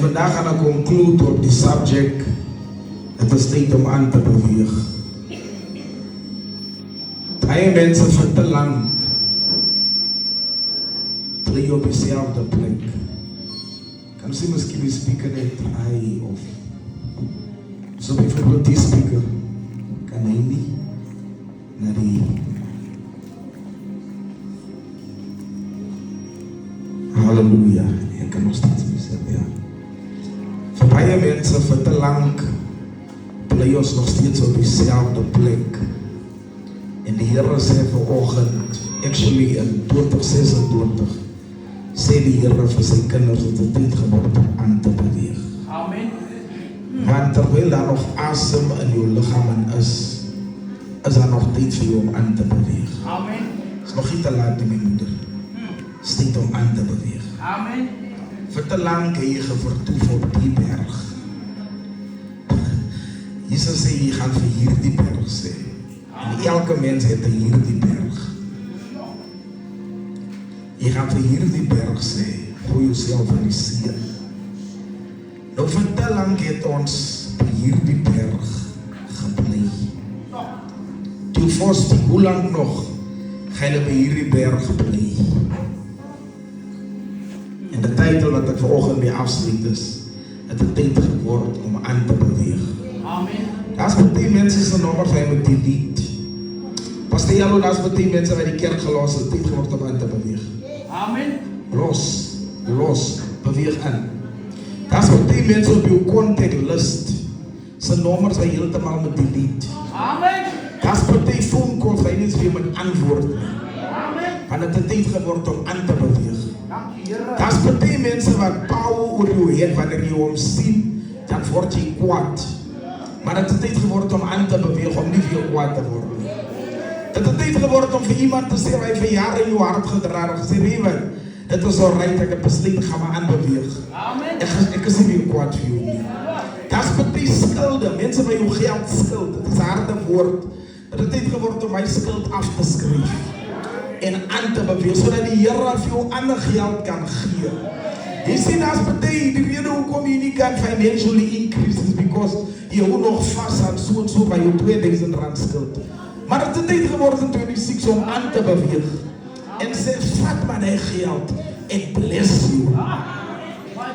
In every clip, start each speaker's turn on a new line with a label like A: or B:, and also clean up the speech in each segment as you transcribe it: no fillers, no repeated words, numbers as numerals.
A: Vandaag gaan ik conclude op die subject. Het is tijd om aan te bewegen. Hij mensen voor te lang. Bly op dezelfde plek. Kan ze misschien die speaker net draaien of zo bijvoorbeeld die speaker. Kan hij niet naar die. Halleluja. Je kan nog steeds zeggen, ja. Voor baie mensen voor te lang bly ons nog steeds op dezelfde plek. En die Heere sê vanoggend, actually in 2026, sê die Heere vir sy kinders dat het tyd geword om aan te beweeg.
B: Amen.
A: Want terwyl daar nog asem in jou lichaam is daar nog tyd vir jou om aan te beweeg.
B: Amen.
A: Is nog niet te laat, my moeder. Is tyd om aan te beweeg.
B: Amen.
A: Vir te lang het jy gevertoef op die berg. Jesus sê, jy gaan vir hierdie berg sê. En elke mens het hierdie berg. Jy gaan vir hierdie berg sê, gooi jouself in die see. Nou vir te lang het ons by hierdie berg gebly. Toe vast, hoe lang nog ga jy by hierdie berg bly? En de titel wat ek vanoggend mee afsluit is, het tyd geword om aan te beweeg.
B: Amen.
A: Daar's baie mense se nommers hy moet delete. Pastor Jalo, daar's baie mense wat die kerk gelos het, tyd geword om aan te beweeg.
B: Amen.
A: Los, beweeg aan. Daar's baie mense op jou contact list, se nommers hy heeltemal moet delete.
B: Amen.
A: Daar's baie phone calls hy nie weer moet antwoord nie.
B: Amen.
A: Want het tyd geword om aan te beweeg.
B: Dankie Here.
A: Daar's baie mense wat pauw oor jou het, wanneer jy hom sien, dan word jy kwaad. Maar het is tyd geword om aan te beweeg, om nie veel kwaad te word. Het is tyd geword om vir iemand te sê, hy vir jare in jou hart gedraar, en gesê, weet wat, dit is alright, ek het besluit, ek gaan my aanbeweeg.
B: Amen.
A: Ek is nie meer kwaad vir jou nie. Daar's baie skulde, mense wat jou geld skuld, dit is harde woord. Het is tyd geword om my skuld af te skryf. En aan te beweeg, sodat die Here vir jou ander geld kan gee. Jy sien as baie, die rede hoekom jy nie kan financially increase is because jy hou nog vast aan so en so by jou R2000 skuld. Maar het is tyd geword in 26 om aan te beweeg. En sê, vat my die geld en bless you.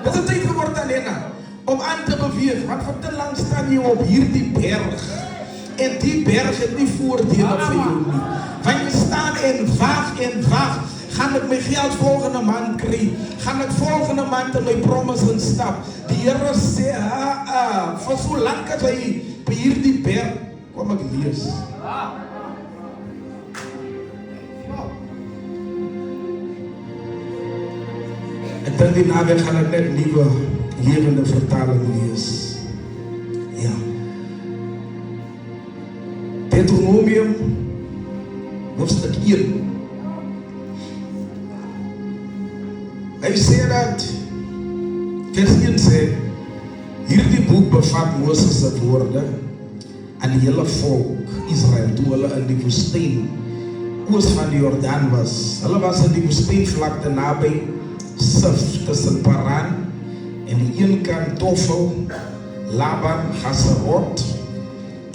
A: Het is tyd geword alleen om aan te beweeg, want vir te lang staan jy op hierdie berg. En die berg het nie voordele vir jou nie. Want jy staan en waag. Gaan ek my geld volgende maand kry? Gaan ek volgende maand in my promise instap? Die Here sê, vir so lang as hy by hierdie berg, kom ek lees. En dan die naweek gaan ek net nuwe lewende vertaling lees. Ja. Deuteronomium, hoofstuk 1. Hy sê dat, vers 1 sê, hierdie boek bevat Moses se woorde aan die hele volk Israel, toe hulle in die woestyn, oos van die Jordaan was. Hulle was in die woestynvlakte naby Sif, tussen Paran, en die een kant Tofel, Laban, Haserot,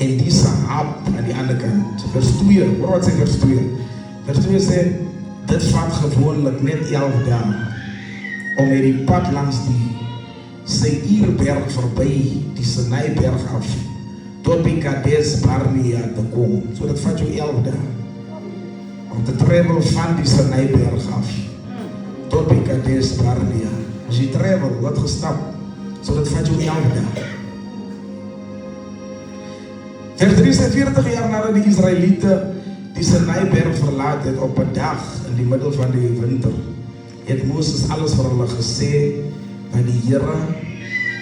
A: en die Sahab aan die ander kant. Vers 2, hoor wat sê vers 2? Vers 2 sê, dit vat gewoonlik net 11 dae, om met die pad langs die Seirberg verby, die Sinaiberg af, tot by Kades Barnea te kom. So dit vat jou 11 dae, om te travel van die Sinaiberg af, tot by Kades Barnea. As jy travel, wat gestap, so dit vat jou 11 dae. Vers 3 sê 40 jaar nadat die Israeliete die Sinaiberg verlaat het op 'n dag in die middel van die winter, het Moses alles vir hulle gesê wat die Here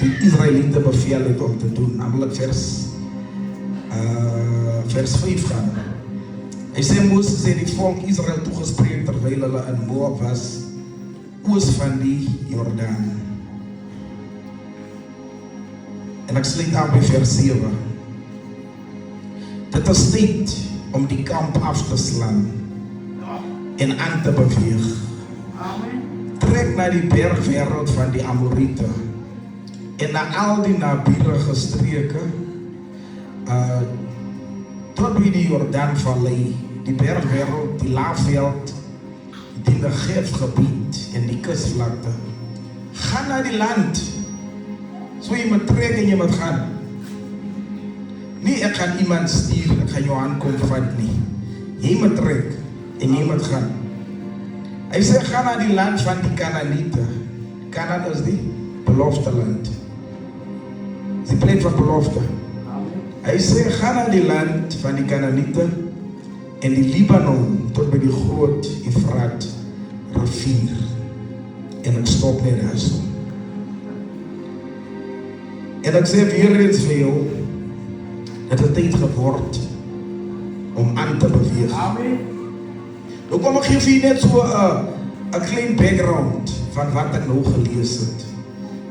A: die Israeliete beveel het om te doen, namelijk vers 5 gaan. Hy sê Moses het die volk Israel toegespreek terwyl hulle in Moab was, oos van die Jordaan. En ek sluit aan by vers 7. Dit is tyd om die kamp af te slaan en aan te beweeg.
B: Amen.
A: Trek naar die bergwereld van die Amorieten, En na al die naburige streke, tot by die Jordaanvallei, die bergwêreld, die laafveld, die Negev-gebied en die kusvlakte. Gaan na die land. So jy moet trek en jy moet gaan. Nie ek gaan iemand stuur, ek gaan jou aankom vat nie. Jy moet trek en jy moet gaan. Hy sê gaan na die land van die Kanaaniete. Kanaan is die belofte land. Die plek van belofte. Hy sê gaan na die land van die Kanaaniete en die Libanon tot by die groot Efrat rivier. En ek stop net daar so. En ek sê weer eens vir jou, dat het tyd geword om aan te beweeg.
B: Amen.
A: Nou kom ek geef hier net so 'n klein background van wat ek nou gelees het.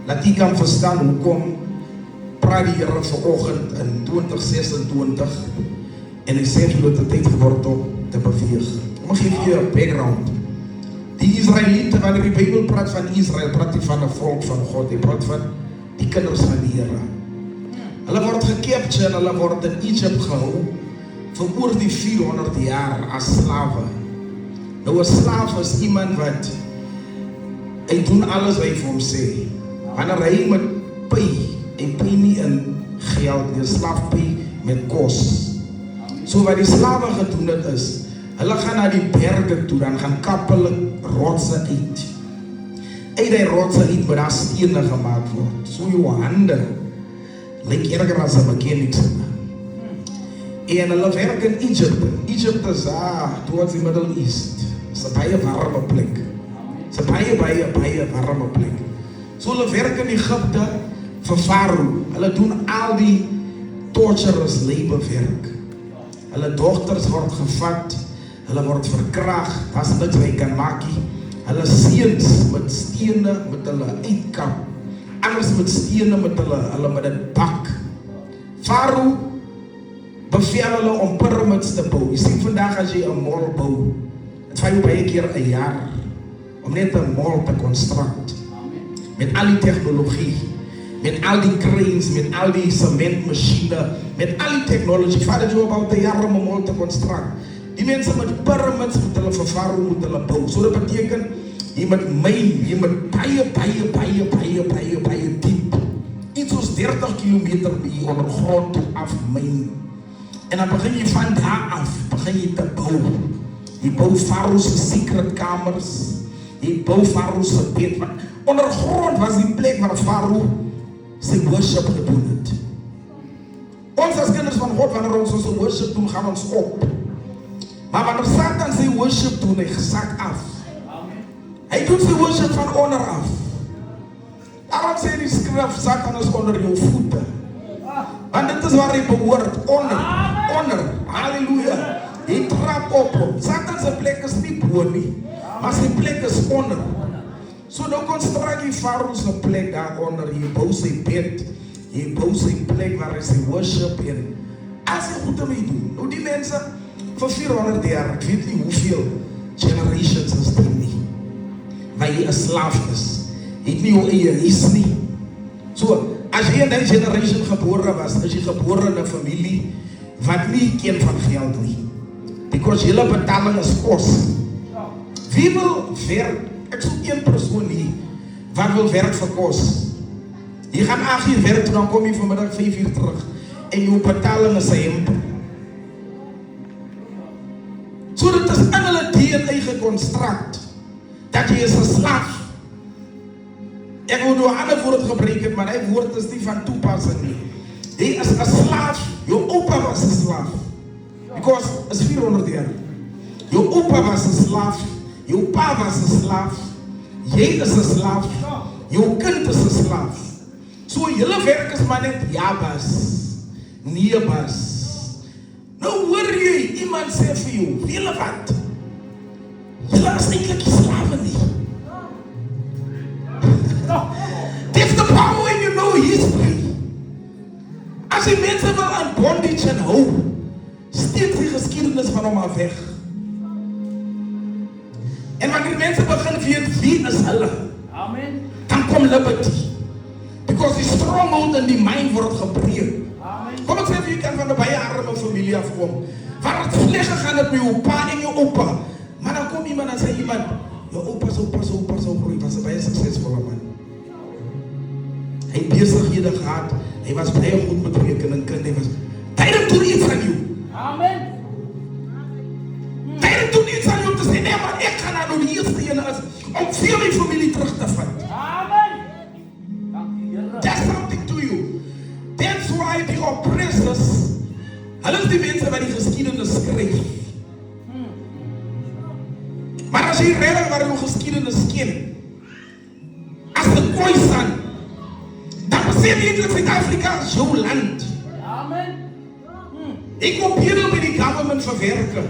A: Dat jy kan verstaan hoekom praat die Here vanoggend in 2026 en hy sê vir dat het tyd geword om te beweeg. Kom ek geef jou 'n background. Die Israeliete, wanneer die Bybel praat van Israel, praat hy van 'n volk van God, hy praat van die kinders van die Here. Hulle word gecaptured, hulle word in Egypte gehou vir oor die 400 jaar as slawe. Nou 'n slaaf is iemand wat hy doen alles wat hy vir hom sê. Wanneer hy met hy pay nie in geld, die slaaf pay met kos. So wat die slawe gedoen het is, hulle gaan na die berge toe, dan gaan kap hulle rotse uit. Uit die rotse uit waar daar stene gemaak word. So jou hande lyk erger as 'n mechanics. En hulle werk in Egypte. Egypte is towards the Middle East. It's 'n baie warme plek. It's 'n baie warme plek. So hulle werk in Egypte vir Farao. Hulle doen al die torturous labor werk. Hulle dogters word gevat, hulle word verkrag, as niks wat hy kan maak nie. Hulle seuns met stene met hulle uitkap. Anders met stene met hulle met 'n bak. Farao beveel hulle om pyramids te bou. Jy sien vandag as jy 'n mall bou, dit vat jou baie keer 'n jaar om net 'n mall te construct. Met al die tegnologie, met al die cranes, met al die cementmachine, met al die technology, vat dit jou about 'n jaar om 'n mall te construct. Die mense met pyramids moet hulle vir Farao moet hulle bou. So dit beteken jy moet myn, jy moet baie diep. Iets soos 30 kilometer by ondergrond toe af myn. En dan begin jy van daar af, begin jy te bou. Jy bou Farao se secret kamers. Jy bou Farao se bed. Ondergrond was die plek waar Farao sy worship gedoen het. Ons as kinders van God, wanneer ons ons worship doen, gaan ons op. Maar wanneer Satan sy worship doen, hy sak af. Hy doen sy worship van onder af. Daarom sê die skrif, Satan is onder jou voete. Want dit is waar hy behoort, onder. Halleluja. Hy trap op hom. Satan sy plek is nie bo nie, maar sy plek is onder. So nou construct jy Farao se plek daaronder, jy bou sy bed, jy bou sy plek waar hy sy worship en as hy goed om hy doen. Nou die mense, vir 400 jaar, ek weet nie hoeveel generations is dit nie, waar jy 'n slaaf is. Jy het nie jou eie huis nie. So, as jy in die generation gebore was, is jy gebore in 'n familie wat nie ken van geld nie. Because julle betaling is kos. Wie wil werk? Ek soek een persoon hier wat wil werk vir kos. Jy gaan 8 uur werk, dan kom jy vanmiddag 5 uur terug en jou betaling is 'n hemp. So dit is in hulle DNA geconstruct dat jy is 'n slaaf. Ek wil nou 'n ander woord gebruik het, maar die woord is nie van toepassing nie. Jy is 'n slaaf. Jou oupa was 'n slaaf. Because is 400 jaar. Jou oupa was 'n slaaf. Jou pa was 'n slaaf. Jy is 'n slaaf. Jou kind is 'n slaaf. So julle werk is maar net jabas, nebas. Nou hoor jy iemand sê vir jou, julle wat? Julle is eintlik nie slawe nie. There's the power when you know history. As die mense wil aan bondage en hou, steek die geskiedenis van hom af weg. En wanneer die mense begin weet wie is hulle,
B: Amen.
A: dan kom liberty. Because die stronghold in die mind word gebreek.
B: Amen.
A: Kom ek sê vir jy kan van 'n baie arme familie afkom. Waar het sleg gegaan het met jou pa en jou oupa. Maar dan kom iemand en sê iemand, jou oupa so groei, was 'n baie suksesvolle man. Hy het besighede gehad, hy was baie goed met rekening, hy was. Tyd doen iets aan jou.
B: Amen.
A: Tyd doen iets aan jou te sê, nee maar ek gaan nou die eerste ene is om vir my familie terug te vat.
B: Amen. Dankie Here.
A: That's something to you. That's why the oppressors, hulle is die mense wat die geskiedenis skryf. Maar as jy regtig waar jou geskiedenis ken, as 'n Khoisan, dan besef jy dat Suid-Afrika is jou land.
B: Amen.
A: Ek kom hier by die government verwerken.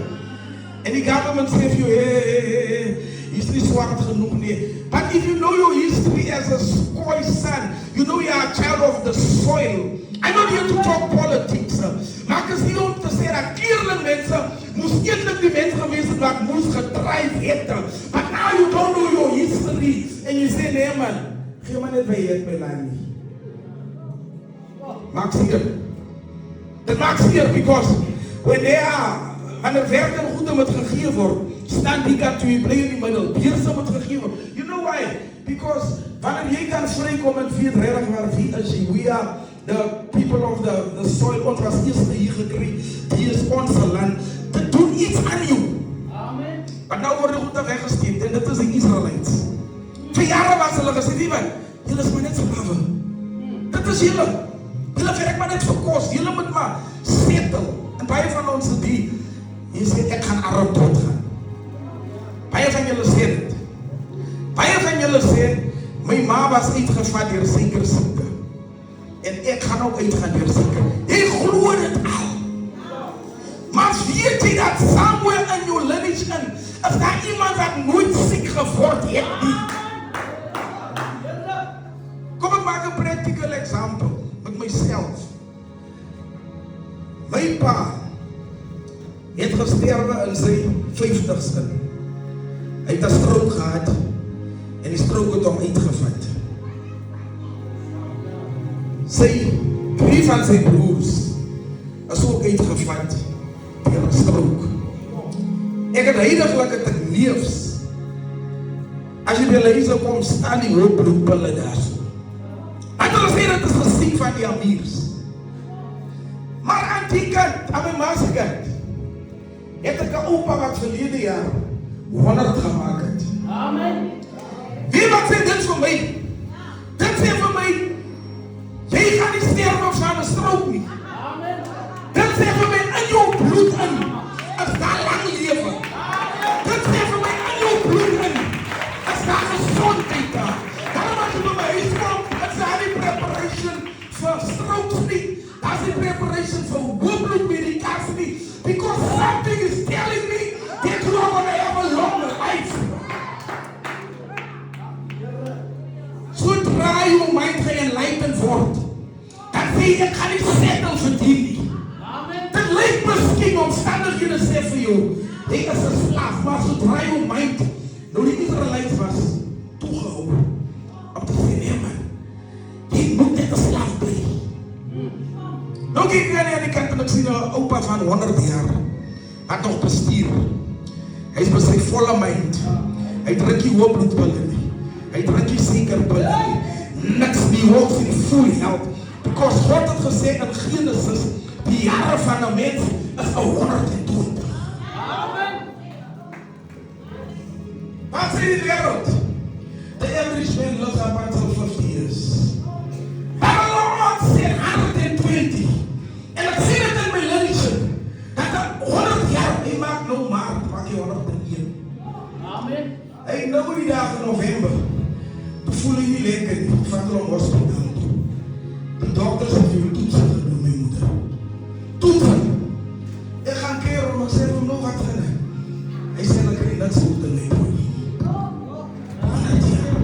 A: En die government sê vir jou, hey, is nie swart genoeg nie. But if you know your history as a Khoisan, you know you are a child of the soil. I'm not here to talk politics. Maar ek is nie om te sê dat kleerling mense moes eintlik die mense gewees het wat moes gedryf het. But now you don't know your history. En jy sê, nee man, gee maar net by jy het my land nie. Maak seer. Dit maak seer because when they are, wanneer werk en goede moet gegee word, staan die kant toe, jy bly in die middel, beheerse moet gegee word. You know why? Because wanneer jy kan vrykom en weet regtig waar wie is jy, we are the people of the soil, ons was eerste hier gekry, die is ons land, dit doen iets aan jou.
B: Amen.
A: Maar nou word die goede weggesteek, en dit is die Israelites. Vir jare was hulle gesê, wie wat? Julle is maar net slawe. Dit is julle. Julle werk maar net vir kos, julle moet maar settle. En baie van ons die, jy sê, ek gaan arm doodgaan. Baie van julle sê dit. Baie van julle sê, my ma was uitgevat deur seker siekte. En ek gaan ook uitgaan deur seker. Jy glo dit al. Maar weet jy dat somewhere in your lineage in, is daar iemand wat nooit siek geword het nie? Kom ek maak 'n practical example met myself. My pa het gesterwe in sy 50ste. Hy het 'n strook gehad en die strook het hom uitgevat. Drie van sy broers is ook uitgevat deur 'n strook. Ek het heiliglik het ek neefs. As jy by Leise kom, staan die hoë bloedpille daar. En hulle sê dit is gesiek van die amirs. Maar aan die kant, aan my ma's kant, het ek 'n oupa wat verlede jaar 100 gemaak het.
B: Amen.
A: Wie wat sê dit vir my? Dit sê vir my, jy gaan nie sterwe van 'n strook nie.
B: Amen.
A: Dit sê vir my, in jou bloed in, is daar lang lewe. Dit sê vir my, in jou bloed in, is daar gezondheid daar. Daarom as jy by my huis kom, is daar die preparation vir strokes nie. Daar is die preparation vir hoëbloedmedikasie nie. Because something is telling me that you are going to have a long life. Zodra jou mind geënlightened word, dan sê jy, ek gaan nie settle verdien nie.
B: Amen.
A: Dit lyk miskien omstandighede sê vir jou, jy is 'n slaaf, maar zodra jou mind, nou die Israelites was toegehou, om te sê, nee man, jy moet net 'n slaaf bly. Nou kyk jy aan die kant en ek sien 'n oupa van 100 jaar, wat nog bestuur. Hy is by sy volle mind. Hy drink nie hoë bloedpille nie. Hy drink nie suikerpille nie. Niks nie, walks in full health. Because God het gesê in Genesis, die jare van 'n mens is 120.
B: Amen.
A: Wat sê die wêreld? The average man lives up until 50 years. Maar Allah sê 120. En ek sê dit in my lineage, dat 100 jaar, hy maak nou maak jy 101.
B: Amen.
A: Hey, nou die dag in November, toe voel jy nie lekker nie, vat hulle om hospitaal toe. Die dokters het jou toetsen gedoen, my moeder. Toetsen! Ek gaan keer om, ek sê vir nou wat gaan hy? Hy sê, ek krijg niks goed in my body. 100 jaar.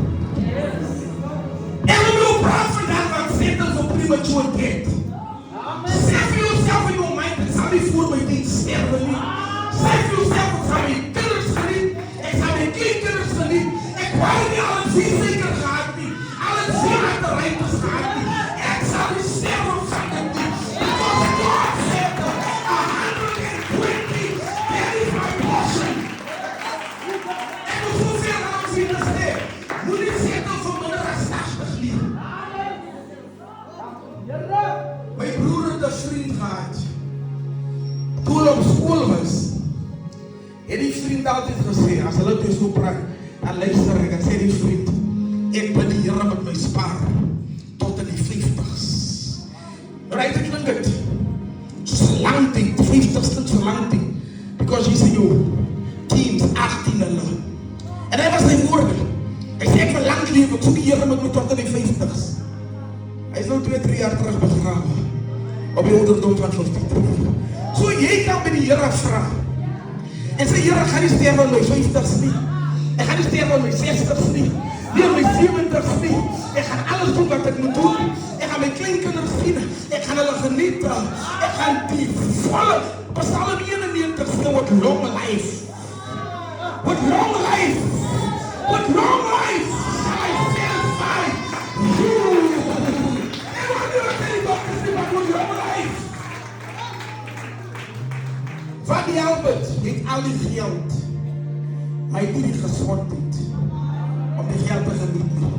A: vriend altijd gezegd, als hulle dus so praat, dan luister ek en sê die vriend, ek bid die Here met my spaar tot in die 50's. Right, ek klink het. So lang tyd, 50's klink so lang tyd. Because jy sê jou teens, 18 hulle. En hy was sy woorde. Hy sê ek wil lang lewe, ek soek die Here met my tot in die 50's. Hy is nou 2-3 jaar terug begrawe. Op die ouderdom van 53. So jy kan by die Here vra. En sê, Here, ek gaan nie sterwe in my 50's nie. Ek gaan nie sterwe in my 60's nie. Nie in my 70's nie. Ek gaan alles doen wat ek moet doen. Ek gaan my kleinkinders sien. Ek gaan hulle geniet. Ek gaan die volle Psalm 91 sê, with long life. With long life. With long life. Shall I satisfy you. Van die Albert het al die geld, maar hy het nie die gezondheid om die geld te geniet nie.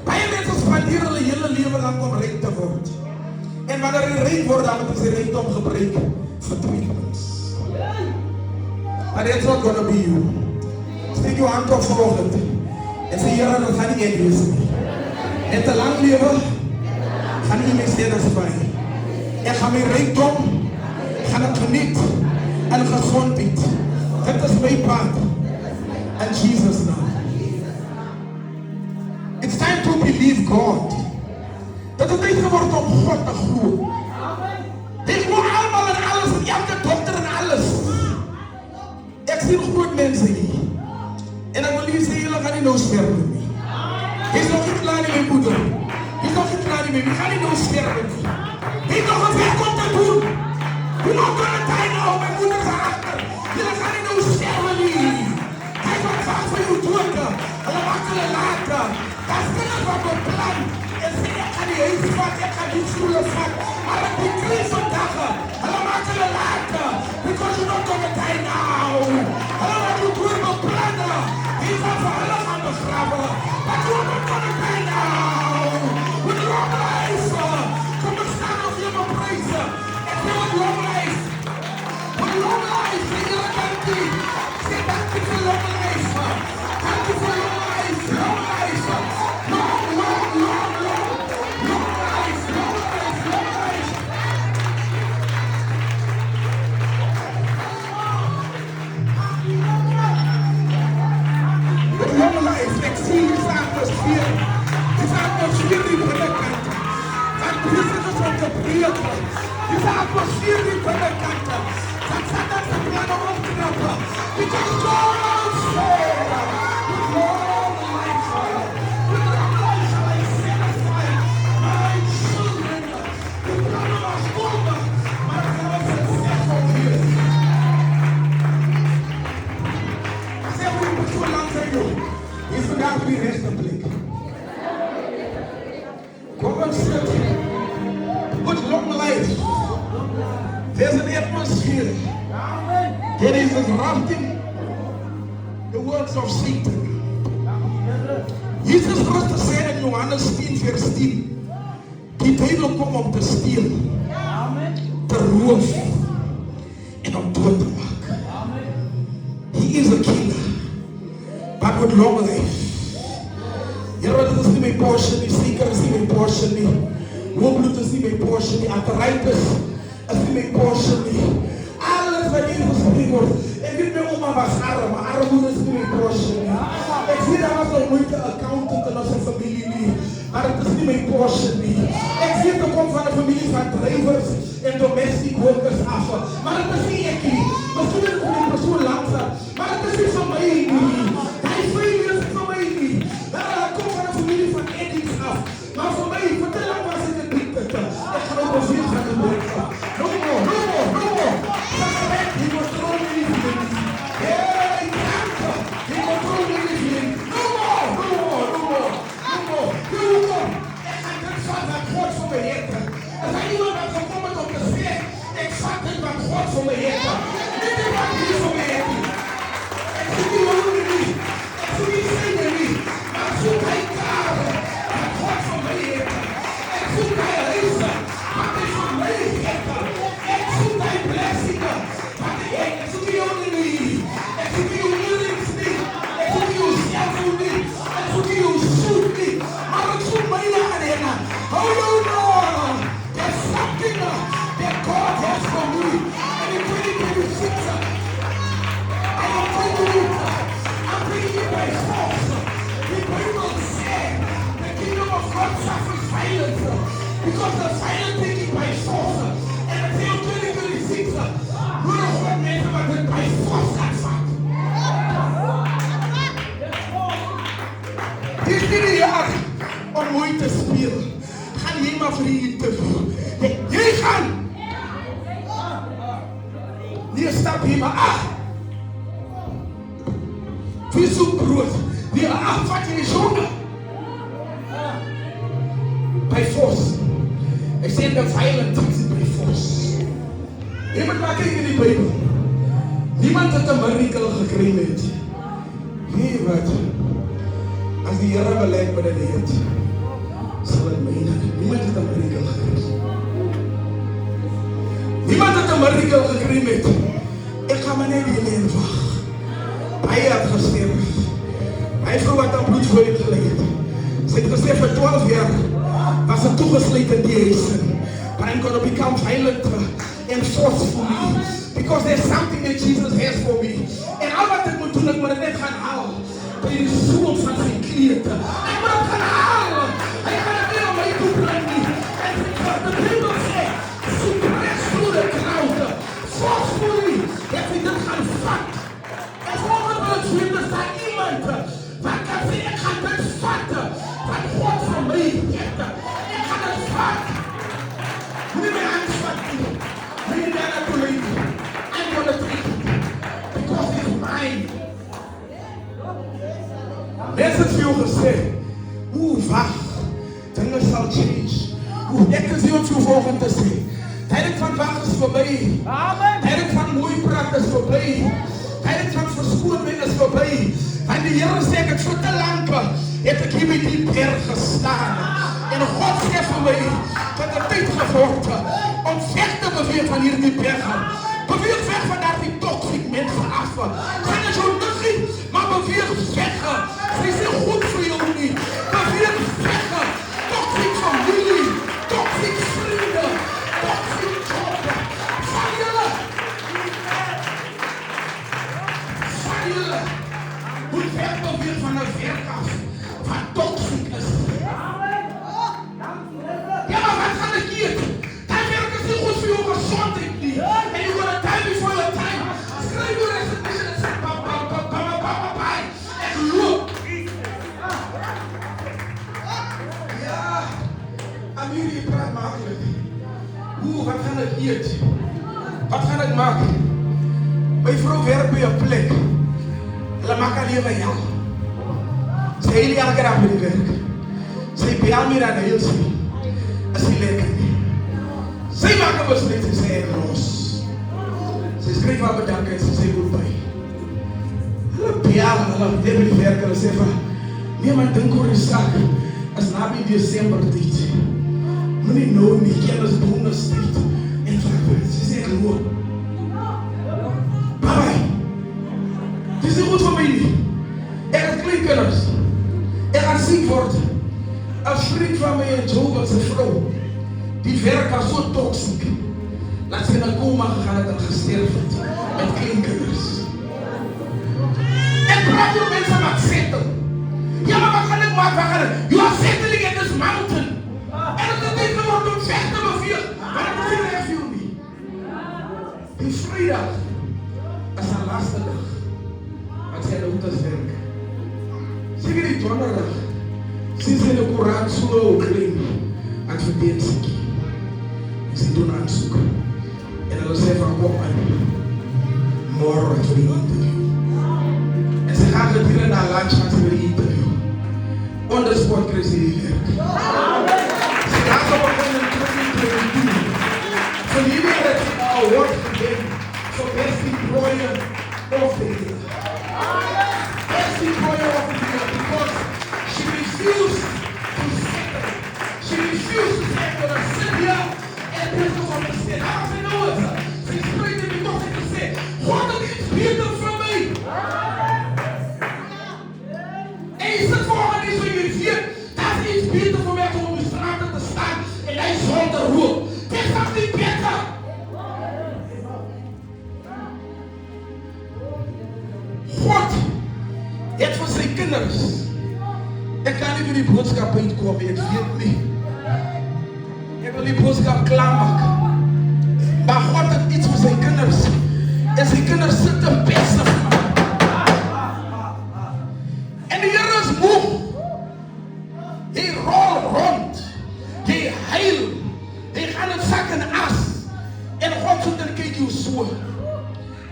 A: Baie mense spandeer hulle hele lewe lang om ryk te word. En wanneer hy ryk word, dan moet hy sy rykdom gebruik vir tweelings. But that's not gonna be you. Steek jou hand op vanoggend en sê, Here, dat gaan nie ek wees nie. En te lang lewe, gaan nie my stennis by. Ek gaan my rykdom, gaan ek geniet en gezondheid. Dit is my pad. In Jesus' name. It's time to believe God. Dit is tyd geword om God te glo. Hy glo allemaal en alles, en elke dokter en alles. Ek sien groot mense hier. En ek wil hier sê, julle gaan nie nou sterwe nie. Hy is nog nie klaar nie, my moeder. Hy is nog nie klaar nie, my. Hy gaan nie nou sterwe nie. Hy is nog een werk om te doen. You're not gonna die now, my moeder is achter. Jullie gaan nie nou sterwe nie. Hy wat vaak vir jou dood. Hulle maak hulle later. Dat is kinders wat beplan. En sê, ek gaan die huis vat, ek gaan die schoenen vat. Maar ek die kriis vandag. Hulle maak hulle later. Because you're not gonna die now. Hulle wat jou dood beplan. Hy wat vir hulle gaan begrawe. But you're not gonna die now. With long life. Kom ek staan op jy my prijs. With long life. With long life. Say thank you. Say thank you for long life. Thank you for long life. Long life. Long, long, long, long. Long life. Long life. Long life. With long life. Ek sien die atmosfeer. Die atmosfeer die binnenkant. Van prisoners op te breek. Dis atmosfeer die binnenkant. Dat Satan se plan om te knappen. Because God said, with long life, shall I satisfy my children. Die plannen was volgen, maar het was succesvol geweest. Zeg hoe je moet zo lang zijn, joh. Je is vandaag op je rechte plek. Kom en zit. With long life. There's an atmosphere. It is disrupting the works of Satan. Jesus Christus zei in Johannes 10 vers 10, die duivel komt om te stelen, te roof en om dood te maken. He is a killer, but with long life. Here, dit is nie my portion nie, seker is nie my portion nie. Hoogloed is nie my portion nie, arthritis is nie my portion nie. Alles wat hier gespreek word. Ek weet my oma was arm, maar armoede is nie my portion nie. Ek weet daar was al moeite accountant in ons familie nie, maar het is nie my portion nie. Ek weet ek kom van 'n familie van drivers en domestic workers af, maar het is nie ek nie. Misschien is het een persoon langzaam, maar het is nie van my nie. Die familie is van my nie. Ek kom van 'n familie van addicts af, maar voor mij, voor te lang was ik een dictator. Ik ga ook bezig gaan de boek. No more, no more, no more. He control me living. Hey, kanker. He control me living. No more, no more, no more, no more. No more. Ik ga dit vat wat God voor me heeft. Er zijn iemand dat gekomen op de sfeer. Ik vat dit wat God voor me heeft. Dit is wat hij voor me heeft. Ik zie die jongen niet. Ik zie die zingen niet. Maar zoek hij klaar. God voor mij heeft. Ik zoek hij reizen. Wat hij voor mij heeft. Ik zoek hij blessingen. Wat hij heeft. Ik zoek die jongen niet. Ik zoek die jongen because the violent taking by force. En het heel 2026. Nodig gewoon mensen wat het bij force gaat vatten. Dit is niet een jaar om mooi te spelen. Ga niet maar voor die interview. Jij gaan. Die stap hier maar. Wie zoekt brood? Die wat je is honger. By force. Ik zeg de violent takes it by force. Je moet maar kijken in die Bijbel. Niemand heeft een miracle gekregen. Nee, wat? Als die Heere beleid met de heet, zal het menen. Niemand heeft een miracle gekregen. Niemand heeft een miracle gekregen. Ik ga maar net die leen wacht. Hij had gesterven. Hij vroeg wat aan bloedvloeien gelegen. Ze heeft gezegd voor 12 jaar was het toegesloten deze. But I'm going to become violent and forceful because there's something that Jesus has for me. En al wat ik moet doen, ik moet het net gaan halen. Bij de zoon van zijn kleren. Ik moet het gaan halen. Hij gaat het weer om mij toe brengen. En de Bijbel zegt, suppress through the crowd. Forcefully. Dat we dit gaan vatten. En volgens ons vrienden staat iemand wat kan zeggen, ik ga dit vatten. Wat God van mij heeft. Ik ga dit vatten. Niet meer angst vatten. Niet meer naartoe leven. I'm going to take it. Because it's mine. Mensen hebben veel gezegd. Wacht. Dingen zal change. Ik kan zien wat je volgende te zeggen. Tijdens van wacht is voorbij. Tijdens van mooi praat is voorbij. Tijdens van verschoning is voorbij. En de Heer zegt, het voor te lang heb ik hier met die berg gestaan. En God zegt voor mij, dat het tijd geworden om weg te bewegen van hier die bergen. Beweeg weg van daar die toxic mensen af. Zijn er zo nuttig, maar beweeg weg. Ze zijn goed voor jou niet. Beweeg weg. Toxic familie, toxic vrienden, toxic job. Van jullie. Van jullie. Moet weg beweeg van een werk af. Van toxic is. Ja, maar wat ga ik hier? Dat werk is niet goed voor jou gezond niet. En je wordt een time before your time. Schrijf je resignation en zeg bye. En loop. Ja, Amelie praat makkelijk. Wat ga ik hier? Wat ga ik maken? Mijn vrouw werkt bij een plek. La maakt alleen bij jou. Ze heel erg graag met die werk. Ze bel me naar de heel snel. Als ze lekker niet. Ze maken beslissing, ze zijn los. Ze schrijven aan bedanken en ze zeggen goodbye. Hulle bel, hulle hebben die werk en ze zeggen van, nee maar denk oor die zaak. Als na die december dit. Meneer nou nie, kennis bonus dit. En ze zeggen gewoon. Bye bye. Het is niet goed voor mij niet. Ik heb kleinkinders. Ik ga ziek worden. Een vriend van mij in Joburg, zijn vrouw, die werkt was zo toxic. Dat ze in een coma gegaan en gesterven met kleinkinders. En praat je mensen met zetten. Ja, maar wat ga ik maken? You are settling in this mountain. En het is niet gewoon om weg te bevieren. Maar dat is niet even niet. Die vrijdag is een laatste dag. Wat zij doet als werk. Zeker die donderdag. Sinds in de Koran zo klein aan het verdedigen. En ze doen aanzoek. En dan zeggen van kom aan. Morgen voor die interview. En ze gaan gedurende naar lunch gaan ze weer die interview. On the spot krijgen ze die werk. Ze gaan gewoon in 2022. Voor jullie hebben ze een award gegeven voor best employer of the year. Best employer of the year because she refused to settle. She refused to settle and sit here and people understand. How do you know it? Ze spreekt in die toxic en zegt, God dat is beter voor mij. En je zit volgens die zo je ziet, dat is iets beter voor mij om op de straat te staan en hij zonder roep. Dit is niet beter. God heeft voor zijn kinders. Ik kan niet door die boodschap uitkomen, ik weet niet. Ik Ek wil die boodskap klaarmaak. Maar God het iets vir sy kinders. En sy kinders sit te besig. En die Here is moe. Jy rol rond. Jy huil. Jy gaan in sak en as. En God sit en kyk jou so.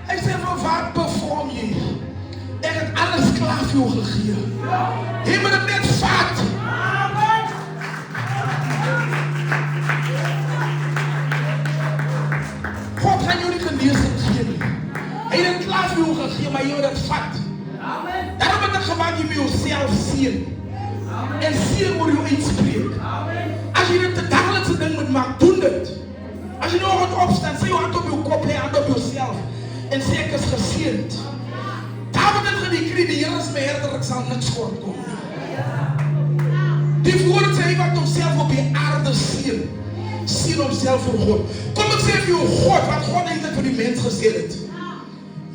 A: Hy sê, maar wat perform jy? Ek het alles klaar vir jou gegee. Jy moet het net vat. God gaan jou nie geneesing gee nie. Hy het het klaar vir jou gegee, maar jy moet het vat. Daarom het ek gemaak jy met jouself seën. En seën moet jou uitspreek. As jy dit 'n daglikse ding moet maak, doen dit. As jy nou gaat opstaan, sê jou hand op jou kop, lê hand op jouself. En sê ek is geseënd. David het gedekreer, die Here is my herder, ek sal niks kort kom. Die woord sê hy wat homself op die aarde seën. Seën homself vir God. Kom ek sê vir jou God, wat God eintlik vir die mens gesê het.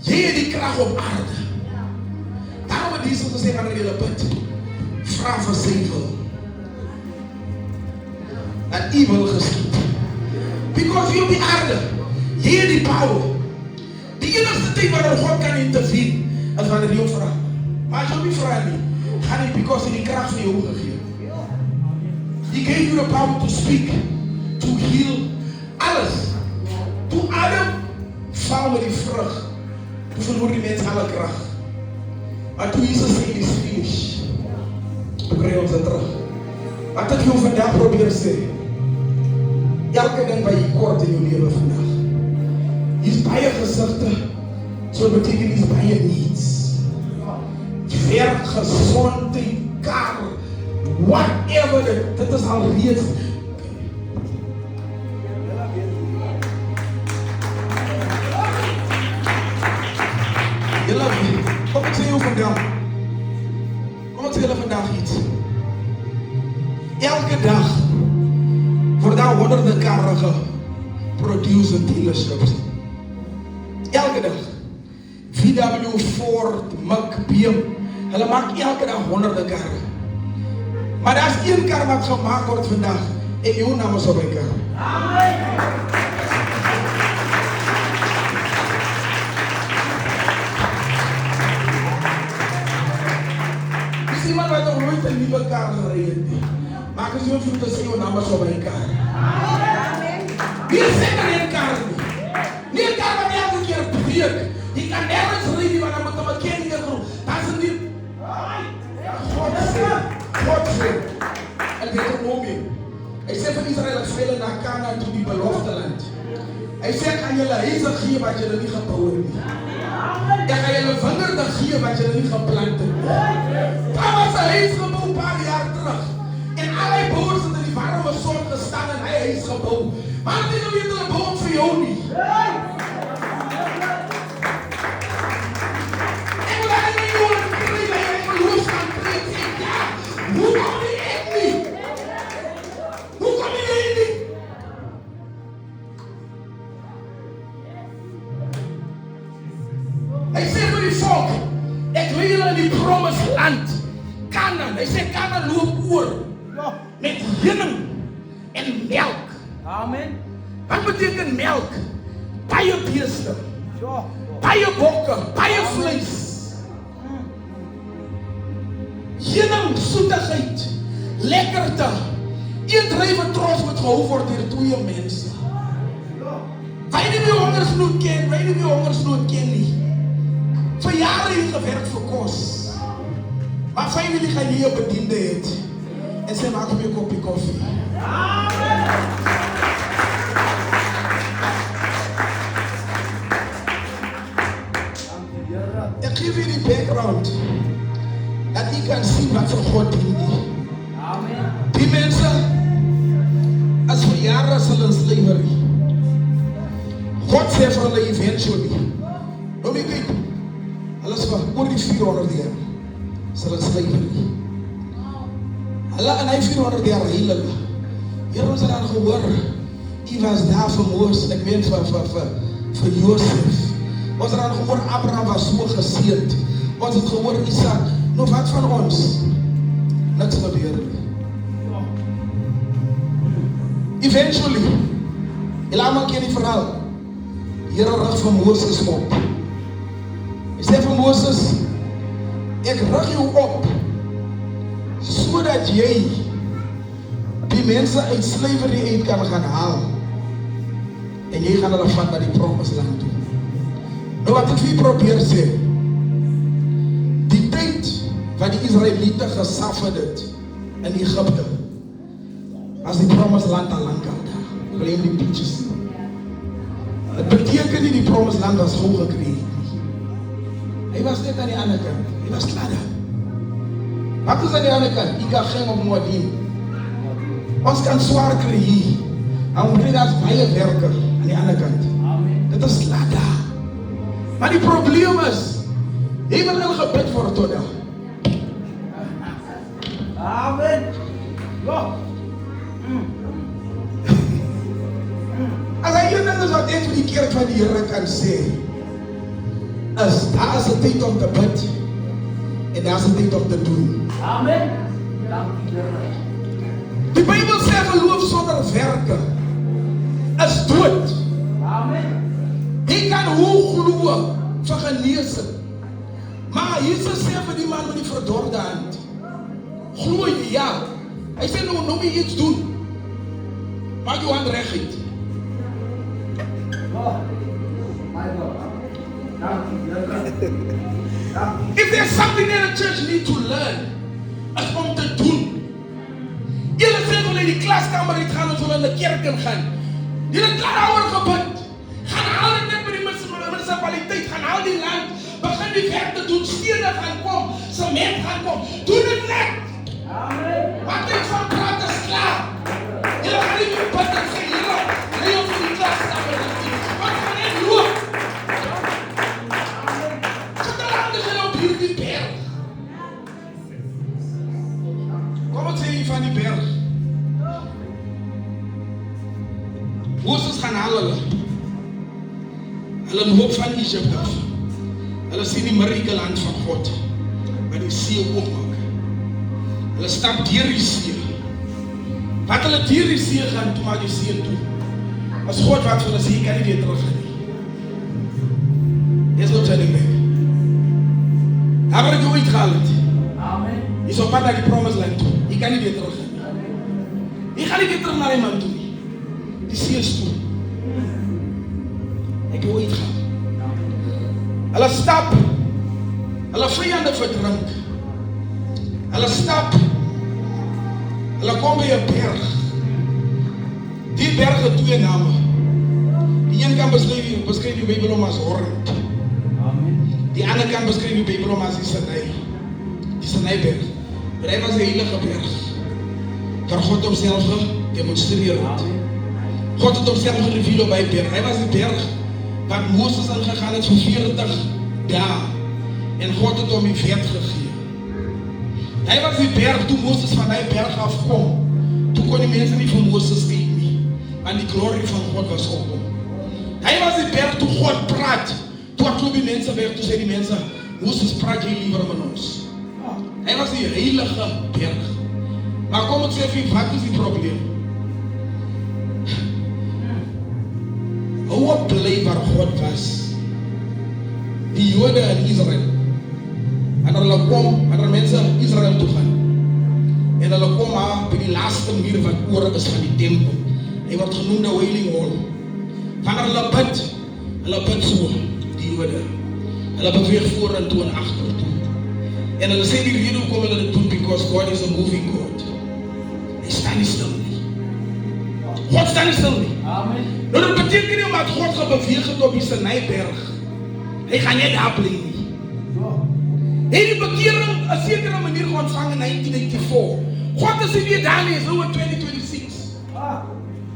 A: Jy het die krag op aarde. Daarom het Jesus gesê wanneer jy bid, vra vir sy wil. Dat u wil geskied. Because jy op die aarde, jy het die power. Die enigste tyd waarin God kan intervene, is wanneer jy vra. Maar as jy nie vra nie, gaan nie, because hy die krag vir jou gegee. He gave you the power to speak, to heal, alles. Toe Adam val met die vrug, toe verloor die mens alle krag. Maar toe Jesus sê, it is finished, toe kry ons dit terug. Wat ek jou vandag probeer sê, elke ding wat jy kort in jou lewe vandag, is baie gesigte, so beteken is baie needs. Werk, gezondheid, kar, whatever, dit is al reeds. Julle, kom ek sê jou vandag, kom ek sê julle vandag iets. Elke dag word daar honderde karre geproduce in dealerships. Elke dag. VW, Ford, Mack, BM, hulle maak elke dag honderde karre. Maar daar is een kar wat gemaakt wordt vandaag en jou naam is op die kar. Is iemand wat nog nooit een nieuwe kar gereden heeft? Maak eens jou voor te zeggen, jou naam is op die kar. Wie zeker een kar niet? Niet een kar wat elke keer breekt. Die kan nergens rijden, want dan moet een mechaniker doen. Dat is niet. God sê, en Deuteronomium, hy sê van Israel, ek speel na Kanaan toe die belofte land. Hy sê, ek gaan julle huise gee wat julle nie gebouw het nie. Ek gaan julle wingerde gee wat julle nie geplant het nie. Daar was een huis gebouw paar jaar terug. En al die bouwers het in die warme son gestaan en hy huis gebouw. Maar het is nou weer hulle bouw vir jou nie. Ek wil daar nie jou in kry, ek wil hoofd gaan kry, ek sê, ja, hoe kom die ek nie? Hoe kom die ek nie? Hy sê vir die volk, ek wil julle in die promised land, Kanaan. Hy sê Kanaan loop oor met heuning en melk.
B: Amen.
A: Wat beteken melk? Baie beeste, baie bokke, baie vlees. Heuning, soetigheid, lekkerte. Een drywe trots moet gehou word deur twee mense. Wij nie meer hongersnood ken, wij nie meer hongersnood ken nie. Vir jare het gewerk vir kos. Maar finally gaan jy 'n bediende het. En sê, maak my 'n koppie koffie. Ek gee vir die background, dat jy kan sien wat vir God dien nie. Die mense, as vir jare is hulle in slavery. God sê vir hulle eventually, nou my kyk, hulle is vir oor die 400 jaar, is hulle in slavery. Hulle in hy 400 jaar heel hulle. Hier ons het dan gehoor, hy was daar vir Moses, ek weet vir Josef. Ons het dan gehoor, Abraham was so geseend. Ons het gehoor, Isaac, nou wat van ons? Niks gebeur nie. Eventually, julle almal ken die verhaal. Die Here rig vir Moses op. Hy sê vir Moses, ek rig jou op, sodat jy die mense uit slavery uit kan gaan haal. En jy gaan hulle vat na die promised land toe. Nou wat ek vir probeer sê, die tyd wat die Israeliete gesuffer het in Egypte, as die promised land al lang al daar. Ek wil die pictures sien. Het beteken nie die promised land was gauw gekreeg nie. Hy was net aan die ander kant. Hy was klaar daar. Wat is aan die ander kant? Ek ga geen op Moadim. Ons kan zwaar kry hier. En ons kry daar baie werker aan die ander kant. Dit is klaar daar. Maar die probleem is, hy wil al gebid word tot daar.
B: Amen. Ja.
A: As hy een ding is wat ek vir die kerk van die Here kan sê, is daar is 'n tyd om te bid en daar is 'n tyd om te doen.
B: Amen. Dankie Here.
A: Die Bybel sê geloof sonder werke is dood.
B: Amen.
A: Jy kan hoe glo vir genesing. Maar Jesus sê vir die man met die verdorde hand, glo jy ja. Hy sê nou moet jy iets doen. Maak jou hand reguit.
B: Oh, my God. Dankie Here. Dankie.
A: If there's something that the church need to learn, is om te doen. Julle sê hulle in die klaskamer het gaan, ons hulle in die kerk in gaan. Julle klaar daaroor gebid. Gaan haal dit net by die munisipaliteit, gaan haal die land, begin die werk te doen, stene gaan kom, sement gaan kom. Doen dit net.
B: Amen.
A: Wat ek van praat is klaar. Julle gaan nie meer bid en sê, Here, lei ons in die klaskamer te doen. Wat gaan ek loop? Sit hulle hande julle op hierdie berg. Kom wat sê jy van die berg? Moses gaan haal hulle. Hulle loop van Egypte af. Hulle sien die miracle hand van God, wat die see oopmaak. Hulle stap deur die see. Wat hulle deur die see gaan, toe maak die see toe. As God wat vir hulle sê, jy kan nie weer terug gaan nie. There's no turning back. Daar waar jy uitgehaal het.
B: Amen.
A: Jy is op pad na die promised land toe. Jy kan nie weer terug gaan nie. Jy gaan nie weer terug na die man toe nie. Die see is toe. Ek wil uitgaan. Hulle stap. Hulle vyande verdrink. Hulle stap. Hulle kom by 'n berg. Die berg het twee name. Die een kan beskryf die Bybel as Horeb.
B: Amen.
A: Die ander kan beskryf die Bybel as die Sinai. Die Sinaiberg. Maar hy was 'n heilige berg. Waar God homself gedemonstreer het. God het homself gereveal op die berg. Hy was die berg wat Moses aangegaan het vir 40 dae. En God het hom die wet gegee. Hy was die berg toe Moses van die berg afkom. Toe kon die mense nie vir Moses kyk nie. Want die glorie van God was op hom. Hy was die berg toe God praat. Toe klop die mense weg, toe sê die mense, Moses praat jy liever met ons. Hy was die heilige berg. Maar kom ek sê vir wat is die probleem? Hoe bly waar God was. Die Jode in Israel. En hulle kom, en mense Israel toe gaan. En hulle kom maar by die laaste muur wat oor is van die tempel. Hy word genoem die Wailing Wall. Wanneer hulle bid so, die Jode. Hulle beweeg voor en toe en agter toe. En hulle sê die rede hoekom hulle dit doen, because God is a moving God. Hy staan nie stil nie. God staan nie stil nie.
B: Amen.
A: Nou dat beteken nie omdat God gebeweeg het op die Sinaiberg. Hy gaan nie daar bly nie. Hy het die bekering 'n sekere manier ontvang in 1984. God is nie weer daar nie, is nou in 2026.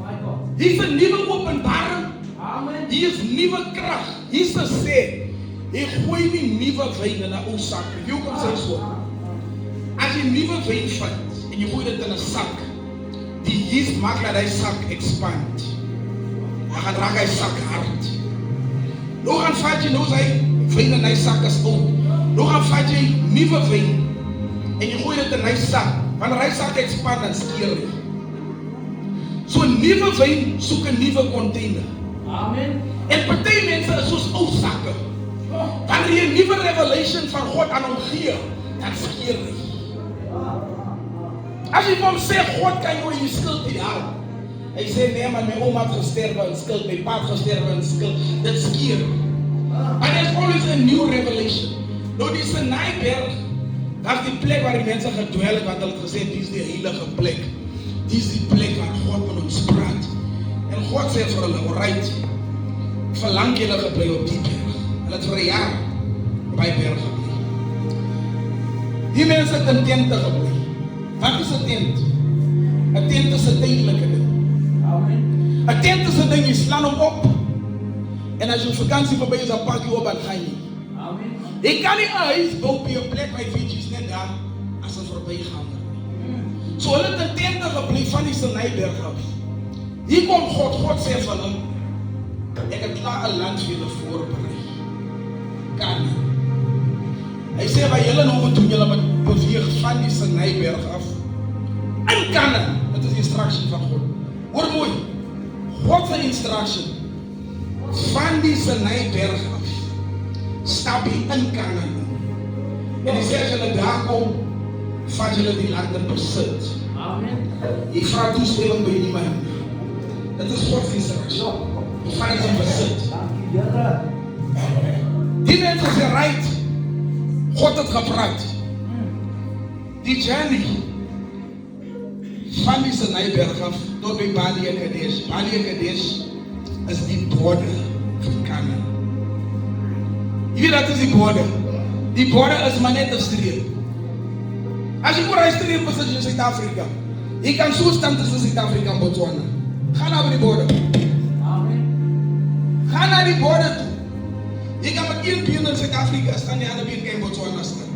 B: My God.
A: Hier is 'n nuwe openbaring.
B: Amen.
A: Hier is nuwe krag. Hier is 'n sê. Hy gooi nie nuwe wyn in 'n ou sak nie. Wie kom sê so? As jy nuwe wyn vat en jy gooi dit in 'n sak, die yeast maak dat hy sak expand. Hy gaan raak hy sak hard. Nou gaan vat jy nou sy wyn in hy sak is oud. Nou gaan vat jy nuwe wyn en jy gooi dit in hy sak. Wanneer hy sak expand dan skeer hy. So 'n nuwe wyn soek 'n nuwe container.
B: Amen.
A: En party mense is soos ou sakke. Wanneer jy 'n nuwe revelation van God aan hom gee, dan skeer hy. As jy vir hom sê God kan jou die skuld uithaal. Hy sê nee man, my ouma het gesterwe in skuld, my pa het gesterwe in skuld. Dit skeer. And there's always a new revelation. Nou die Sinaiberg, dat is die plek waar die mense gedwel het, wat hulle het gesê, die is die heilige plek. Die is die plek waar God met ons praat. En God sê vir hulle, alright, verlang julle gebly op die berg. Hulle het vir 'n jaar op die berg gebly. Die mense het in tente gebly. Wat is 'n tent? 'n Tent is 'n tydelike ding.
B: Amen.
A: 'n Tent is 'n ding, jy slaan hom op. En as jou vakansie verby is, dan pak jy op en gaan jy.
B: Amen.
A: Jy kan nie 'n huis bou op 'n plek waar jy net daar as 'n verbyganger. So hulle het in tente gebly van die Sinaiberg af. Hier kom God, God sê vir hulle, ek het klaar 'n land vir julle voorberei. Kan. Hy sê waar julle nou moet doen, julle moet beweeg van die Sinaiberg af. In Kanaan, dit is die instructie van God. Hoor mooi, God se instructie. Van die Sinaiberg af, stap jy in Kanaan. En hy sê as julle daar kom, vat julle die land in besit.
B: Amen.
A: Jy vra toestemming by niemand. Dit is God se instructie. Jy vat dit in besit.
B: Dankie, Here.
A: Die mense sê right, God het gepraat. Die journey van die Sinaiberg af tot by Bali Kadesh. Bali Kadesh is die border van Kanaan. Jy weet dat is die border. Die border is maar net 'n streep. As jy oor hy streep is in Suid-Afrika, jy kan so staan tussen Suid-Afrika en Botswana. Ga na by die border.
B: Amen.
A: Ga na die border toe. Jy kan met een been in Suid-Afrika staan, die ander been kan in Botswana staan.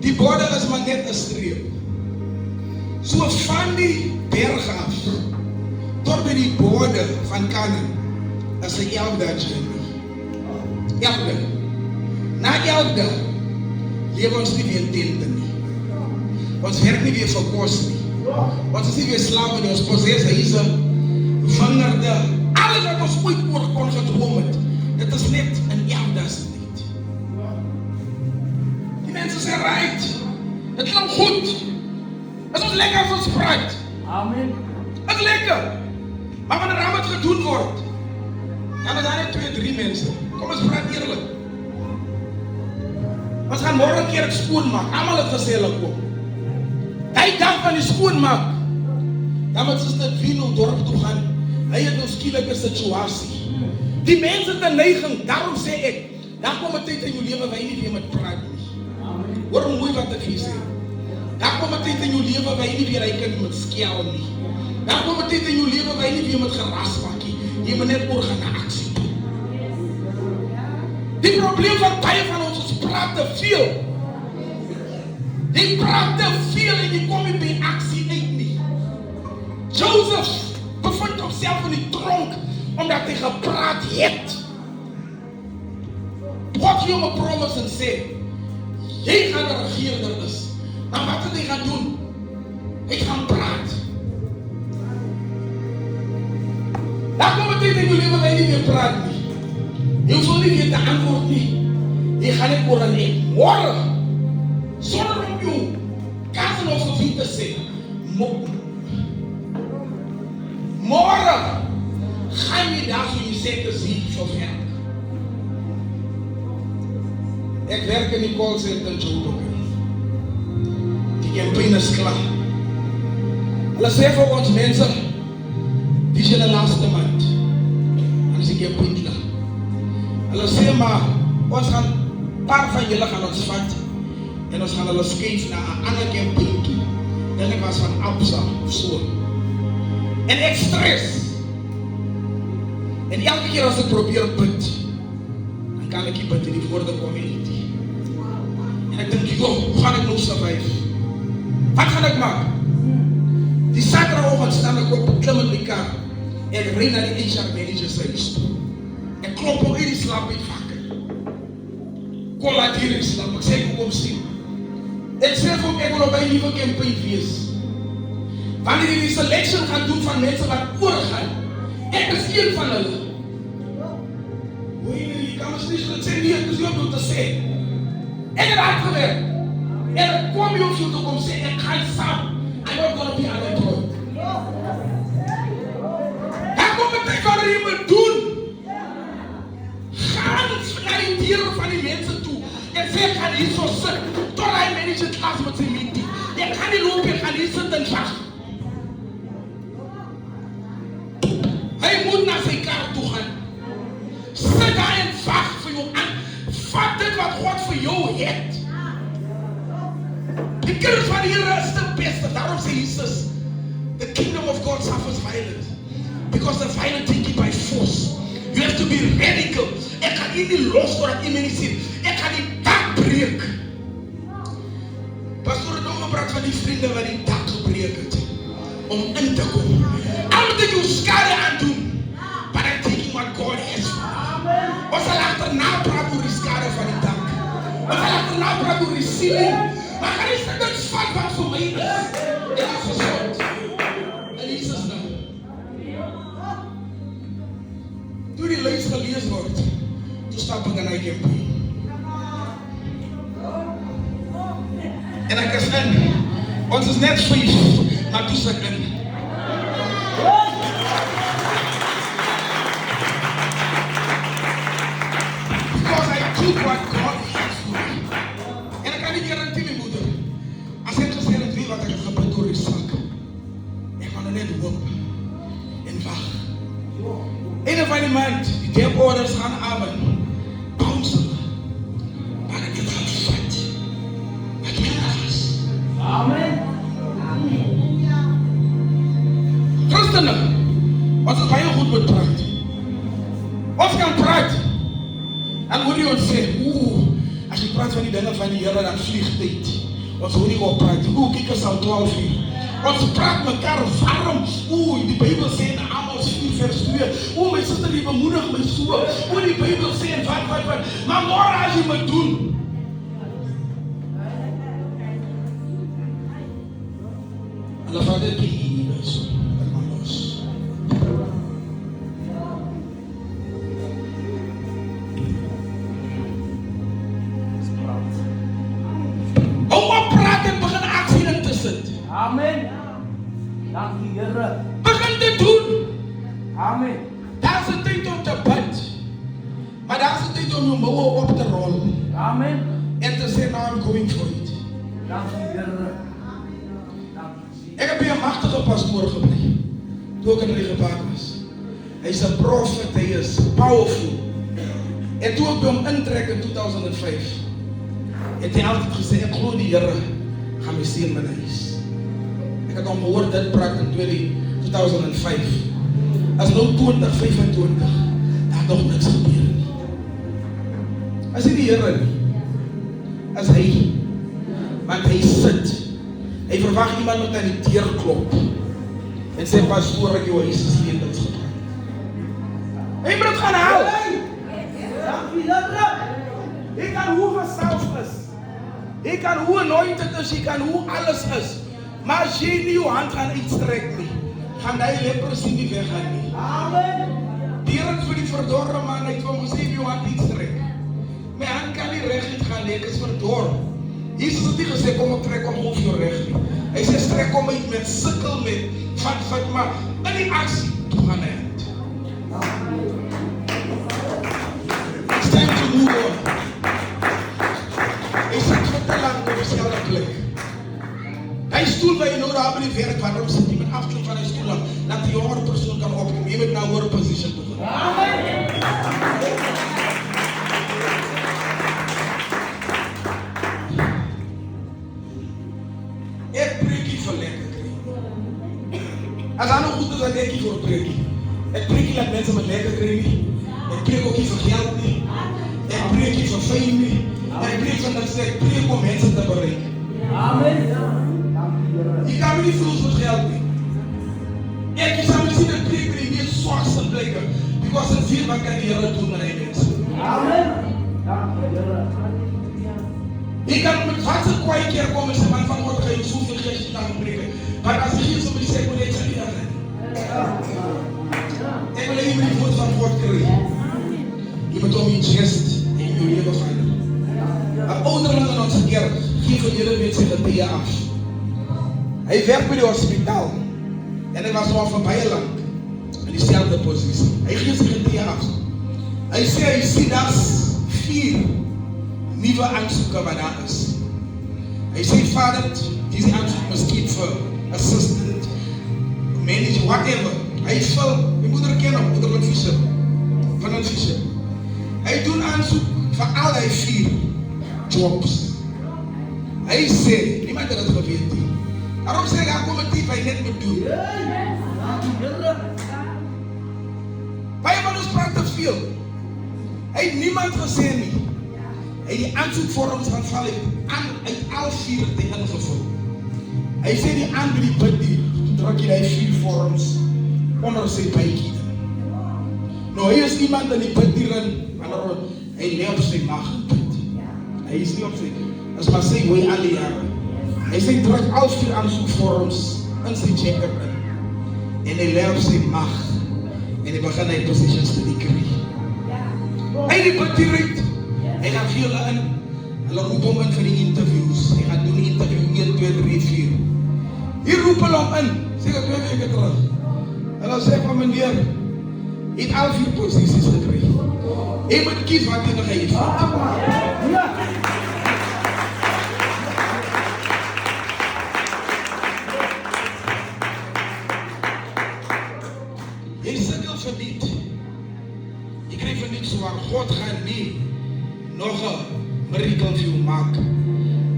A: Die border is maar net 'n streep. So van die berg af tot by die border van Kanaan is 'n 11 dae journey. 11 dae. Na 11 dae lewe ons nie weer in tente nie. Ons werk nie weer vir kos nie. Ons is nie weer slawe nie, ons possess huise, vingerde, alles wat ons ooit oor kon gedroom het. Dit is net in 11 dae se tyd. Die mense sê right. Dit klink goed. Dit is lekker as ons praat.
B: Amen.
A: Dit is lekker. Maar wanneer daar wat gedoen word, dan is daar net 2, 3 mense. Kom ons praat eerlik. Ons gaan môre 'n keer skoonmaak. Almal het gesê hulle kom. Hy dag van die skoonmaak. Dan moet Suster Vino dorp toe gaan. Hy het nou skielik 'n situasie. Die mense het 'n neiging, daarom sê ek, daar kom 'n tyd in jou lewe waar jy nie weer met praat nie.
B: Amen.
A: Hoor mooi wat ek hier sê. Daar kom 'n tyd in jou lewe waar jy nie weer hy kind met skel nie. Daar kom 'n tyd in jou lewe waar jy nie weer met geras maak nie. Jy moet net oor gaan na aksie toe. Die probleem van baie van ons is praat te veel. Jy praat te veel en jy kom nie by aksie uit nie. Joseph bevind homself in die tronk omdat hy gepraat het. God gee hom 'n promise en sê, jy gaan 'n regerder is. Maar wat het hy gaan doen? Hy gaan praat. Daar kom 'n tyd in jou lewe waar jy nie meer praat nie. Jy hoef nie weer te antwoord nie. Jy gaan net oor en ek. Môre, sonder om jou kassen of of te sê, môre, gaan jy daar so jy sê te sien, so ver. Ek werk in die call center in Joburg. Die campaign is klaar. Hulle sê vir ons mense, die is in die laaste maand. Dan is die campaign klaar. Hulle sê maar, ons gaan, paar van julle gaan ons vat, en ons gaan hulle skuif na 'n ander campaign toe. Dit was van Absa of so. En ek stres. En elke keer as ek probeer bid, dan kan ek nie bid in die woorde community. En ek dink, hoe gaan ek nou survive? Wat gaan ek maak? Die Saterdagoggend staan ek op, klim in die kar, en ek ry na die HR manager se huis toe. Ek klop op in die slaap met vakker. Kom laat hier in slaap, ek sê, kom sien. Ek sê vir hom, ek wil op my nuwe campaign wees. Wanneer jy die selection gaan doen van mense wat oorgaan, ek is een van hulle. Hoe jy kan ons nie so sê nie, ek is nie om te sê. Ek het hard gewerk. En ek kom hier om so te kom sê, ek gaan saam. I'm not gonna be unemployed. Ek kom met ek wat jy moet doen. Gaan naar die dieren van die mensen toe. En sê, ek gaan hier so sit. Tot hy manager klas met sy meeting. Ek gaan nie loop, ek gaan hier sit en wacht. Hy moet na sy kar toe gaan. Sit daar en wacht vir jou aan. Vat dit wat God vir jou het. Die kinders van die Here is die beste. Daarom sê Jesus, the kingdom of God suffers violence. Because the violent take it by force. You have to be radical. Ek gaan nie los voordat jy my nie sien. Ek gaan die dak breek. Pastor het nou gepraat van die vriende wat die dak gebreek het. Om in te kom. Al moet ek jou skade aan doen. But I'm taking what God has for me. Ons sal agterna praat oor die skade van die dak. Ons sal agterna praat oor die siening. Maar gaan is dit vat wat vir my is. En is gezond. En Jesus nou. Toe die lys gelees word, toe stap ek in hy kempie. En ek is in. Ons is net 5, maar toe is ek in. Because I took what God has for me. En ek kan nie garantie my moeder. As ek gesê het wie wat ek het gebid door die sak. Ek gaan net hoop. En wacht. Einde van die maand, die deelorders gaan avond, bouncen, maar ek het gaan vat, wat my was.
B: Amen.
A: Christene, ons is baie goed met praat. Ons kan praat, en hoor jy ons sê, as jy praat van die dinge van die Here, dan vlieg tyd. Ons hoor nie op praat, kyk is al 12 uur. Ons praat mekaar warm. Die Bybel sê in Amos 4 vers 2. My sister, die bemoedig my so. Die Bybel sê en wat. Maar môre as jy moet doen. Hulle vat dit hier so. Ek gaan los. Om praat en begin aksie in te sit.
B: Amen. Dankie Here.
A: Begin te doen.
B: Amen.
A: Daar's 'n tyd om te bid. Maar daar's 'n tyd om jou moue op te rol.
B: Amen.
A: En te sê, now I'm going for it.
B: Dankie Here. Dankie.
A: Ek het by 'n magtige pastoor gebly. Toe ek in Regenpaak was. Hy's 'n profet, hy is powerful. En toe ek by hom intrek in 2005, het hy altyd gesê, ek glo die Here gaan my seën met huis. Ek het hom gehoor dit praat in 2005. As nou 2025, daar het nog niks gebeur nie. As hy die Here nie, as hy, want hy sit, hy verwag iemand moet aan die deur klop en sê, pastoor, ek jou huis is leendings gepraat. Hy moet het gaan haal.
B: Dankie Here.
A: Hy kan hoe geself is. Hy kan hoe anointed is, hy kan hoe alles is. Maar as jy nie jou hand gaan uitstrek nie, gaan die leprosie nie weggaan nie.
B: Amen.
A: Die Here het vir die verdorre man, hy het vir hom gesê, jou hand uitstrek. My hand kan nie reg uitgaan nie, ek is verdor. Jesus het nie gesê, kom ek trek om hoef jou reg nie. Hy sê, strek kom uit met sikkel, met vat, maar in die aksie, toe gaan hy hand. It's time to move on. Hy sit vir te lang op dieselfde plek. Hy stoel waar jy nou daar by die werk, waarom sit jy met afklik van die stoel af, dat die jongere persoon kan opneem, jy moet na hoër position toe gaan. Ek preek nie vir lekker kry. As daar nog goed is, dan ek nie vir preek nie. Ek preek nie dat mense met lekker kry nie. Ek preek ook nie vir geld nie. Ek preek nie vir fame nie. Ek preek van dat ek preek om mense te bereik.
B: Amen.
A: Jy kan nie vloes met geld nie. Ek is aan sien dat preek die meest swakste plekke, because ek weet wat kan die Here doen met die mense.
B: Amen. Dankie Here.
A: Jy kan met wat se kwaai keer kom en sê, man, van God ga jy soveel geest gaan preek. Maar as jy geen so sê ek wil net sy lewe. Ek wil nie die woord van God kry. Jy moet hom ingest en jou lewe verander. 'n ouderling in ons kerk gee vir julle weet sy getuie af. Hy werk by die hospitaal en hy was al vir baie lank in dieselfde posisie. Hy gee sy getuie af. Hy sê hy sien daar's 4 nuwe aansoeke wat daar is. Hy sê Vader, diese aansoek miskien vir assistant, manager, whatever. Hy vul, my moeder ken hom, moeder Fischer, van Fischer. Hy doen aansoek vir al die 4 jobs. Hy sê, niemand het dit geweet nie. Daarom sê ek, kom het nie, hy net moet doen. Baie van ons praat te veel. Hy het niemand gesê nie. Hy het die aansoekvorms gaan val uit al 4 het hy ingevul. Hy sê die aan by die bid die, druk jy die 4 vorms onder sy bykie. Nou hy is iemand in die bid hierin, hy lê op sy mag bid. Hy is nie op sy, as maar sê hoe al die jare. Hy sê druk al 4 aansoekvorms in sy checker in. En hy lê op sy mag. En hy begin hy positions te die kry. Hy die bid hieruit. Hy gaan vir julle in, hulle roep hom in vir die interviews. Hy gaan doen die interview 1, 2, 3, 4. Hier roep hulle hom in, sê ek 2 weke terug. Hulle sê van meneer, hy het al 4 posisies gekry. Hy moet kies wat hy nog hy het. Jy sukkel vir dit. Jy kry vir niks waar God gaan nie nog 'n miracle vir jou maak.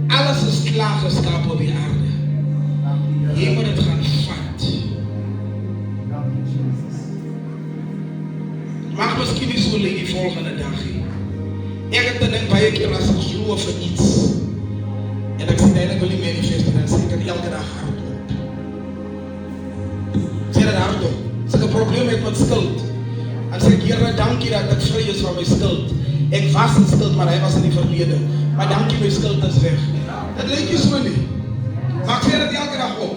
A: Alles is klaar geskap op die aarde. Jy moet dit gaan vat. Mag miskien nie so lê die volgende dag nie. Ek het dit baie keer as ek glo vir iets. En ek sê nee, ek wil nie manifest en sê ek elke dag hardop. Sê dit hardop. As ek 'n probleem het met skuld, en sê ek Here, dankie dat ek vry is van my skuld. Ek was in skuld, maar hy was in die verlede. Maar dankie, my skuld is weg. Dat lyk nie so nie. Maar ek sê dit elke dag op.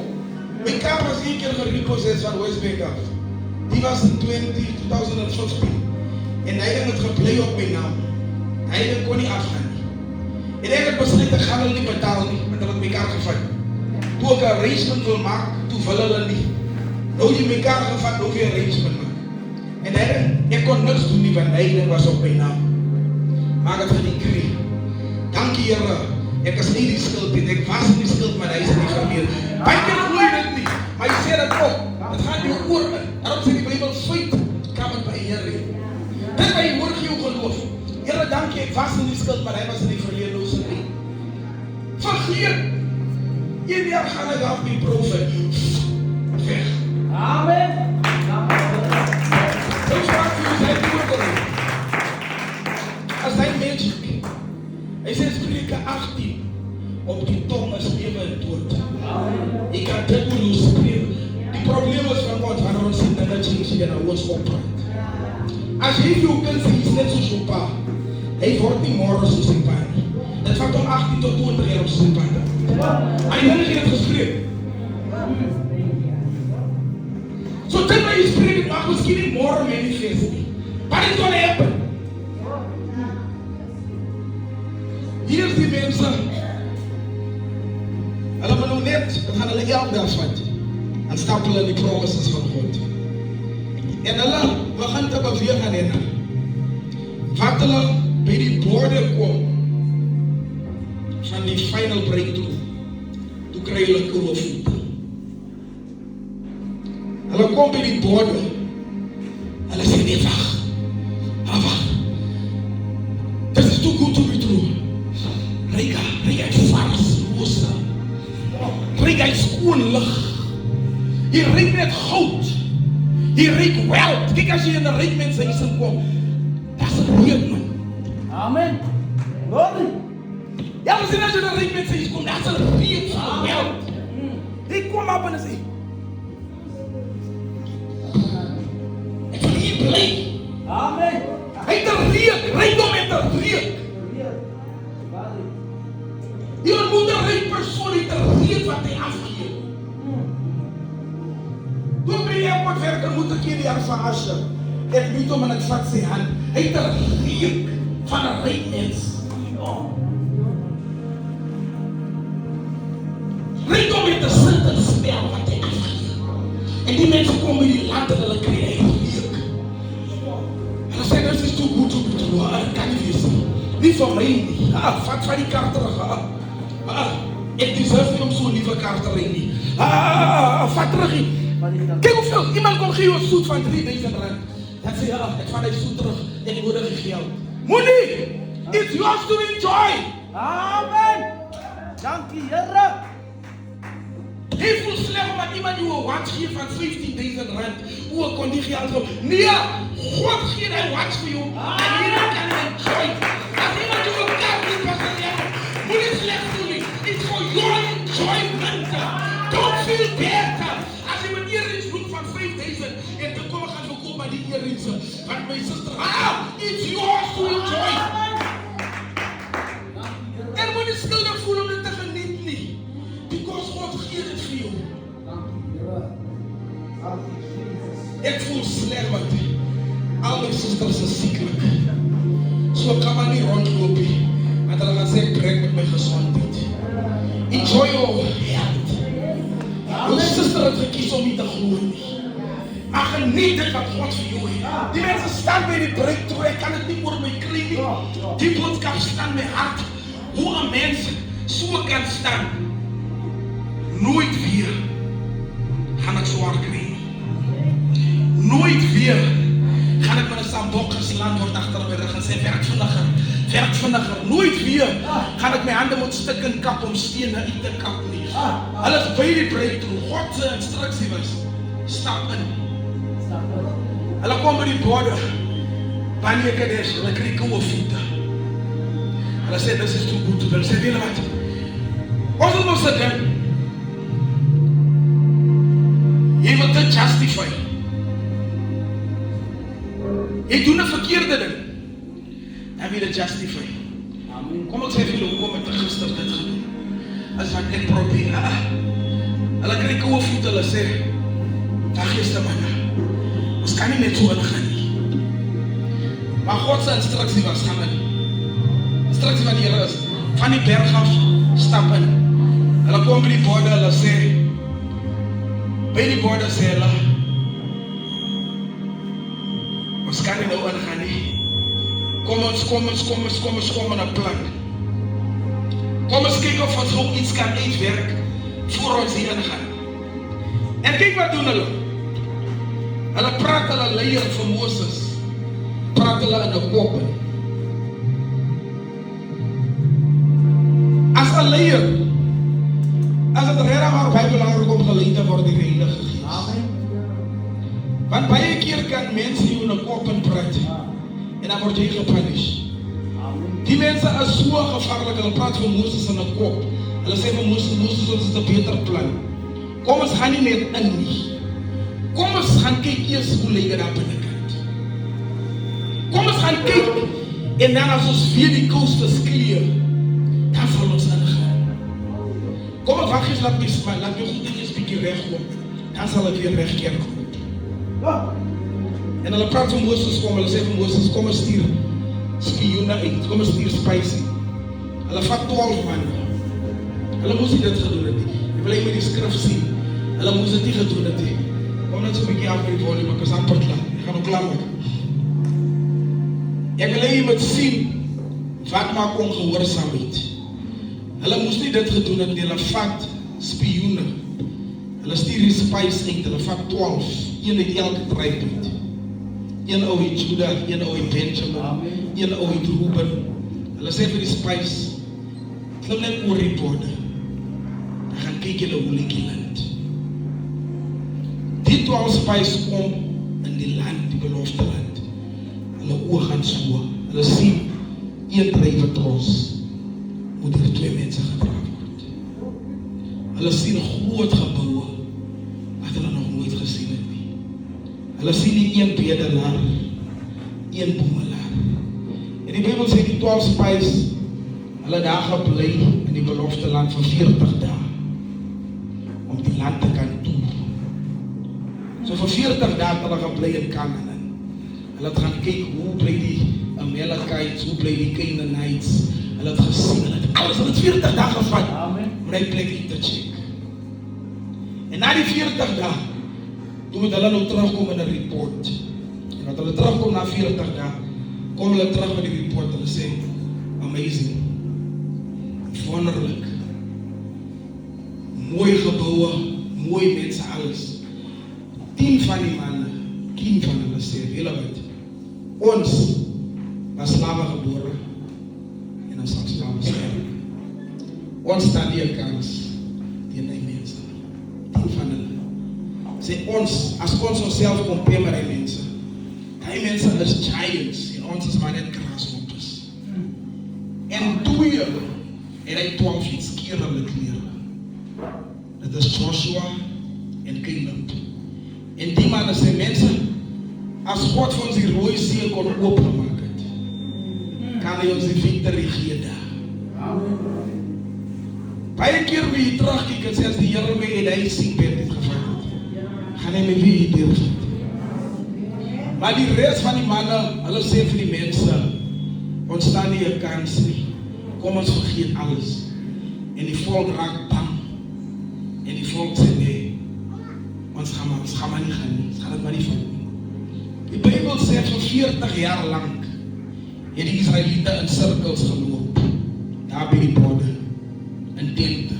A: My kar was 1 keer gerepossessed van Westbank af. Die was in 2015. En hy het het geblei op my naam. Hy het kon nie afgaan nie. En ek het besluit, ek gaan hulle nie betaal nie, want hulle het my kar gevat. Toe ek 'n arrangement wil maak, toe wil hulle nie. Nou jy my kar gevat, nou jy 'n arrangement maak. En ek kon niks doen nie, want hy was op my naam. Maar ek het gekry. Dankie Here, ek is nie die skuld nie, ek was nie die skuld, maar hy is nie vermeer. Baie keer glo jy dit nie, maar hy sê dit ook. Het gaan jou oor in. Daarom sê die Bybel, feit, kan het by Here. Dit by jy hoor jou geloof. Here, dankie, ek was nie die skuld, maar hy was nie verleer loos nie. Vergeet. Een jaar gaan ek af die profet. Weg.
B: Amen.
A: Ek vraag vir jy woorde. As hy magic. Hy sê Spreuke 18. Op die tong is lewe en dood. Jy kan dit hoe jy spreek. Die probleem is van God, wanneer ons in dinge change en ons oppraat. As jy jou kind sê, jy is net soos jou pa. Hy word nie môre soos sy pa nie. Dit vat om 18 tot 20 jaar op sy pa. Hy het dit gespreek. So dit wat jy spreek, mag miskien nie môre manifest nie. But it's gonna happen. Hier is die mense. Hulle moet nou net, dan gaan hulle elke dag vat. En stapel in die promises van God. En hulle begin te beweeg aan hen. Wat hulle by die border kom van die final breakthrough, toe kry hulle koue voete. Hulle kom by die border. Hulle sê nee, wacht. This is too good to be true. Riga is vars, roze. Riga is skoon lig. Hier reik net goud. Hier reik wealth. Kijk, as jy in 'n ryk mens huis kom, dat is 'n reuk, man.
B: Amen. Glory.
A: Ja, maar sien as jy in 'n ryk mens huis kom, dat is 'n reuk van wealth. Hy kom op en sê, ek wil hier bly.
B: Amen.
A: Hy het 'n reuk, rykdom het 'n reuk. Die ontmoet 'n ryk persoon, het 'n reuk wat hy afgee. keer die ervaring. Ek weet hom en ek vat sy hand. Hy het 'n reuk van 'n ryk mens. Ryk hom met 'n certain spel wat hy afgee. En die mense kom in die land en hulle kry reuk. Hulle sê, dit is too good to be true. Kan nie wees nie. Nie van my nie. Vat van die kaart terug. Ek deserve nie om so'n liewe kaart te ry nie. Vat terug nie. Kijk hoeveel, iemand kon gee jou een soet van 3000 rand. Dan sê jy, ek vat die soet terug en die moeder gee geld. Moenie! It's yours to enjoy!
B: Amen. Dankie, Here.
A: Jy voel sleg omdat iemand jou een watch gee van 15.000 rand. Hoe kon die geld gee? Nee, God gee die watch vir jou. En hierna kan jy enjoy. As iemand jou een kaart gee, pas dan jy. Moenie sleg voel nie. It's for your enjoyment. Don't feel better. As jy met earrings loop van 5.000 en te kom gaan verkoop by die earrings. Want my sister, it's yours to enjoy. En moenie skuldig voel om dit te geniet nie. Because God gee dit vir jou. Ek voel sleg want al my sisters is sieklik. So ek kan maar nie rondloop nie. Want hulle gaan sê ek breek met my gezondheid. Enjoy your health. Jou sister het gekies om nie te glo nie. Maar geniet dit wat God vir jou het. Die mense staan by die breakthrough. Ek kan dit nie oor my kry nie. Die boodskap staan my hart. Hoe 'n mens so kan staan. Nooit weer gaan ek swaar kry nie. Nooit weer gaan ek met 'n sambok geslaan word agter my rug en sê werk vinniger. Werk vinniger. Nooit weer gaan ek my hande moet stik en kap om stene uit te kap nie. Hulle is by die breakthrough. God se instruksie was, stap in. Hulle kom by die borde. Wanneer ek dit is, hulle kry koue voete. Hulle sê, this is too good to be. Hulle sê, weet wat? Ons moet ons dit doen. Jy moet dit justify. Jy doen 'n verkeerde ding. Dan moet jy dit justify. Kom ek sê vir julle, kom ek te gister dit gedoen. As wat ek probeer. Hulle kry koue voete, hulle sê, dag gister manne, ons kan nie net so ingaan nie. Maar God se instruksie was, gaan in. Instruksie van die Here is, van die berg af, stap in. Hulle kom by die borde, hulle sê, by die borde sê hulle, ons kan nie nou ingaan nie. Kom in 'n plan. Kom ons kyk of ons ook iets kan uitwerk voor ons hier ingaan. En kyk wat doen hulle. Hulle praat hulle leier vir Moses. Praat hulle in 'n kop. As 'n leier, as het regtig maar baie belangrik om geleid te word deur die Heilige Gees.
B: Amen.
A: Want baie keer kan mense jou in 'n kop praat. En dan word jy gepunish. Die mense is so gevaarlik, hulle praat van Moses in 'n kop. Hulle sê vir Moses, ons het 'n beter plan. Kom ons gaan nie net in nie. Kom ons gaan kyk eers hoe lê dit daar binnekant. Kom ons gaan kyk en dan as ons weer die coast is clear, dan sal ons ingaan. Kom ons wag eens, laat my goed eers bietjie regkom. Dan sal ek weer regkeer kom. En hulle praat van Moses kom, hulle sê vir Moses, kom ons stuur spioene uit, kom ons stuur spicy. Hulle vat 12 man. Hulle moes nie dit gedoen het nie. Ek wil met die skrif sien. Hulle moes dit nie gedoen het nie. Kom net so 'n bietjie af by die volume, ek is amper klaar. Ek gaan ook klaar maak. Ek wil jy moet sien wat maak ongehoorsaamheid. Hulle moes nie dit gedoen het nie. Hulle vat spioene. Hulle stuur die spies uit. Hulle vat 12. Een uit elke tribe uit. Een ou uit Juda, een ou uit Benjamin, een ou uit Reuben. Hulle sê vir die spies, klim net oor die borde. Dan gaan kyk julle hoe lyk die land. Die 12 spies kom in die land, die beloofde land. Hulle oë gaan so. Hulle sien een druiwetros moet deur 2 mense gedra word. Hulle sien groot geboue wat hulle nog nooit gesien het nie. Hulle sien nie een bedelaar, een boemelaar. En die Bybel sê die 12 spies, hulle daar gebly in die beloofde land vir 40 dae om die land te kan toer. So vir 40 dae het hulle gebly in Kanaan. Hulle het gaan kyk hoe bly die Amalekites, hoe bly die Canaanites. Hulle het gesien, hulle het alles, hulle het 40 dae gevat om die plek in te check. En na die 40 dae, toe moet hulle nou terugkom in 'n report. En wat hulle terugkom na 40 dae, kom hulle terug met die report, hulle sê, amazing, wonderlik, mooi geboue, mooi mense, alles. 10 van die manne, 10 van hulle sê, julle weet, ons was slawe gebore, en ons sal slawe sterf. Ons staan nie 'n kans teen die mense. 10 van hulle sê ons, as ons onsself compare met die mense is giants, en ons is maar net grasshoppers. En 2 en hy 12 het skeer hulle klere. Dit is Joshua en Caleb. En die manne sê, mense, as God vir ons die Rooi See kon oopgemaak het, kan hy ons die victory gee daar. Baie keer wie jy terugkyk en sê, as die Here my en hy siekbed het gevat het, gaan hy my weer deurgeet. Maar die rest van die manne, hulle sê vir die mense, ons staan nie 'n kans nie, kom ons vergeet alles. En die volk raak bang. En die volk sê, nee, ons gaan maar nie gaan nie, ons gaan het maar nie van nie. Die Bybel sê, vir 40 jaar lang, het die Israeliete in cirkels geloop, daar by die borde, in tente.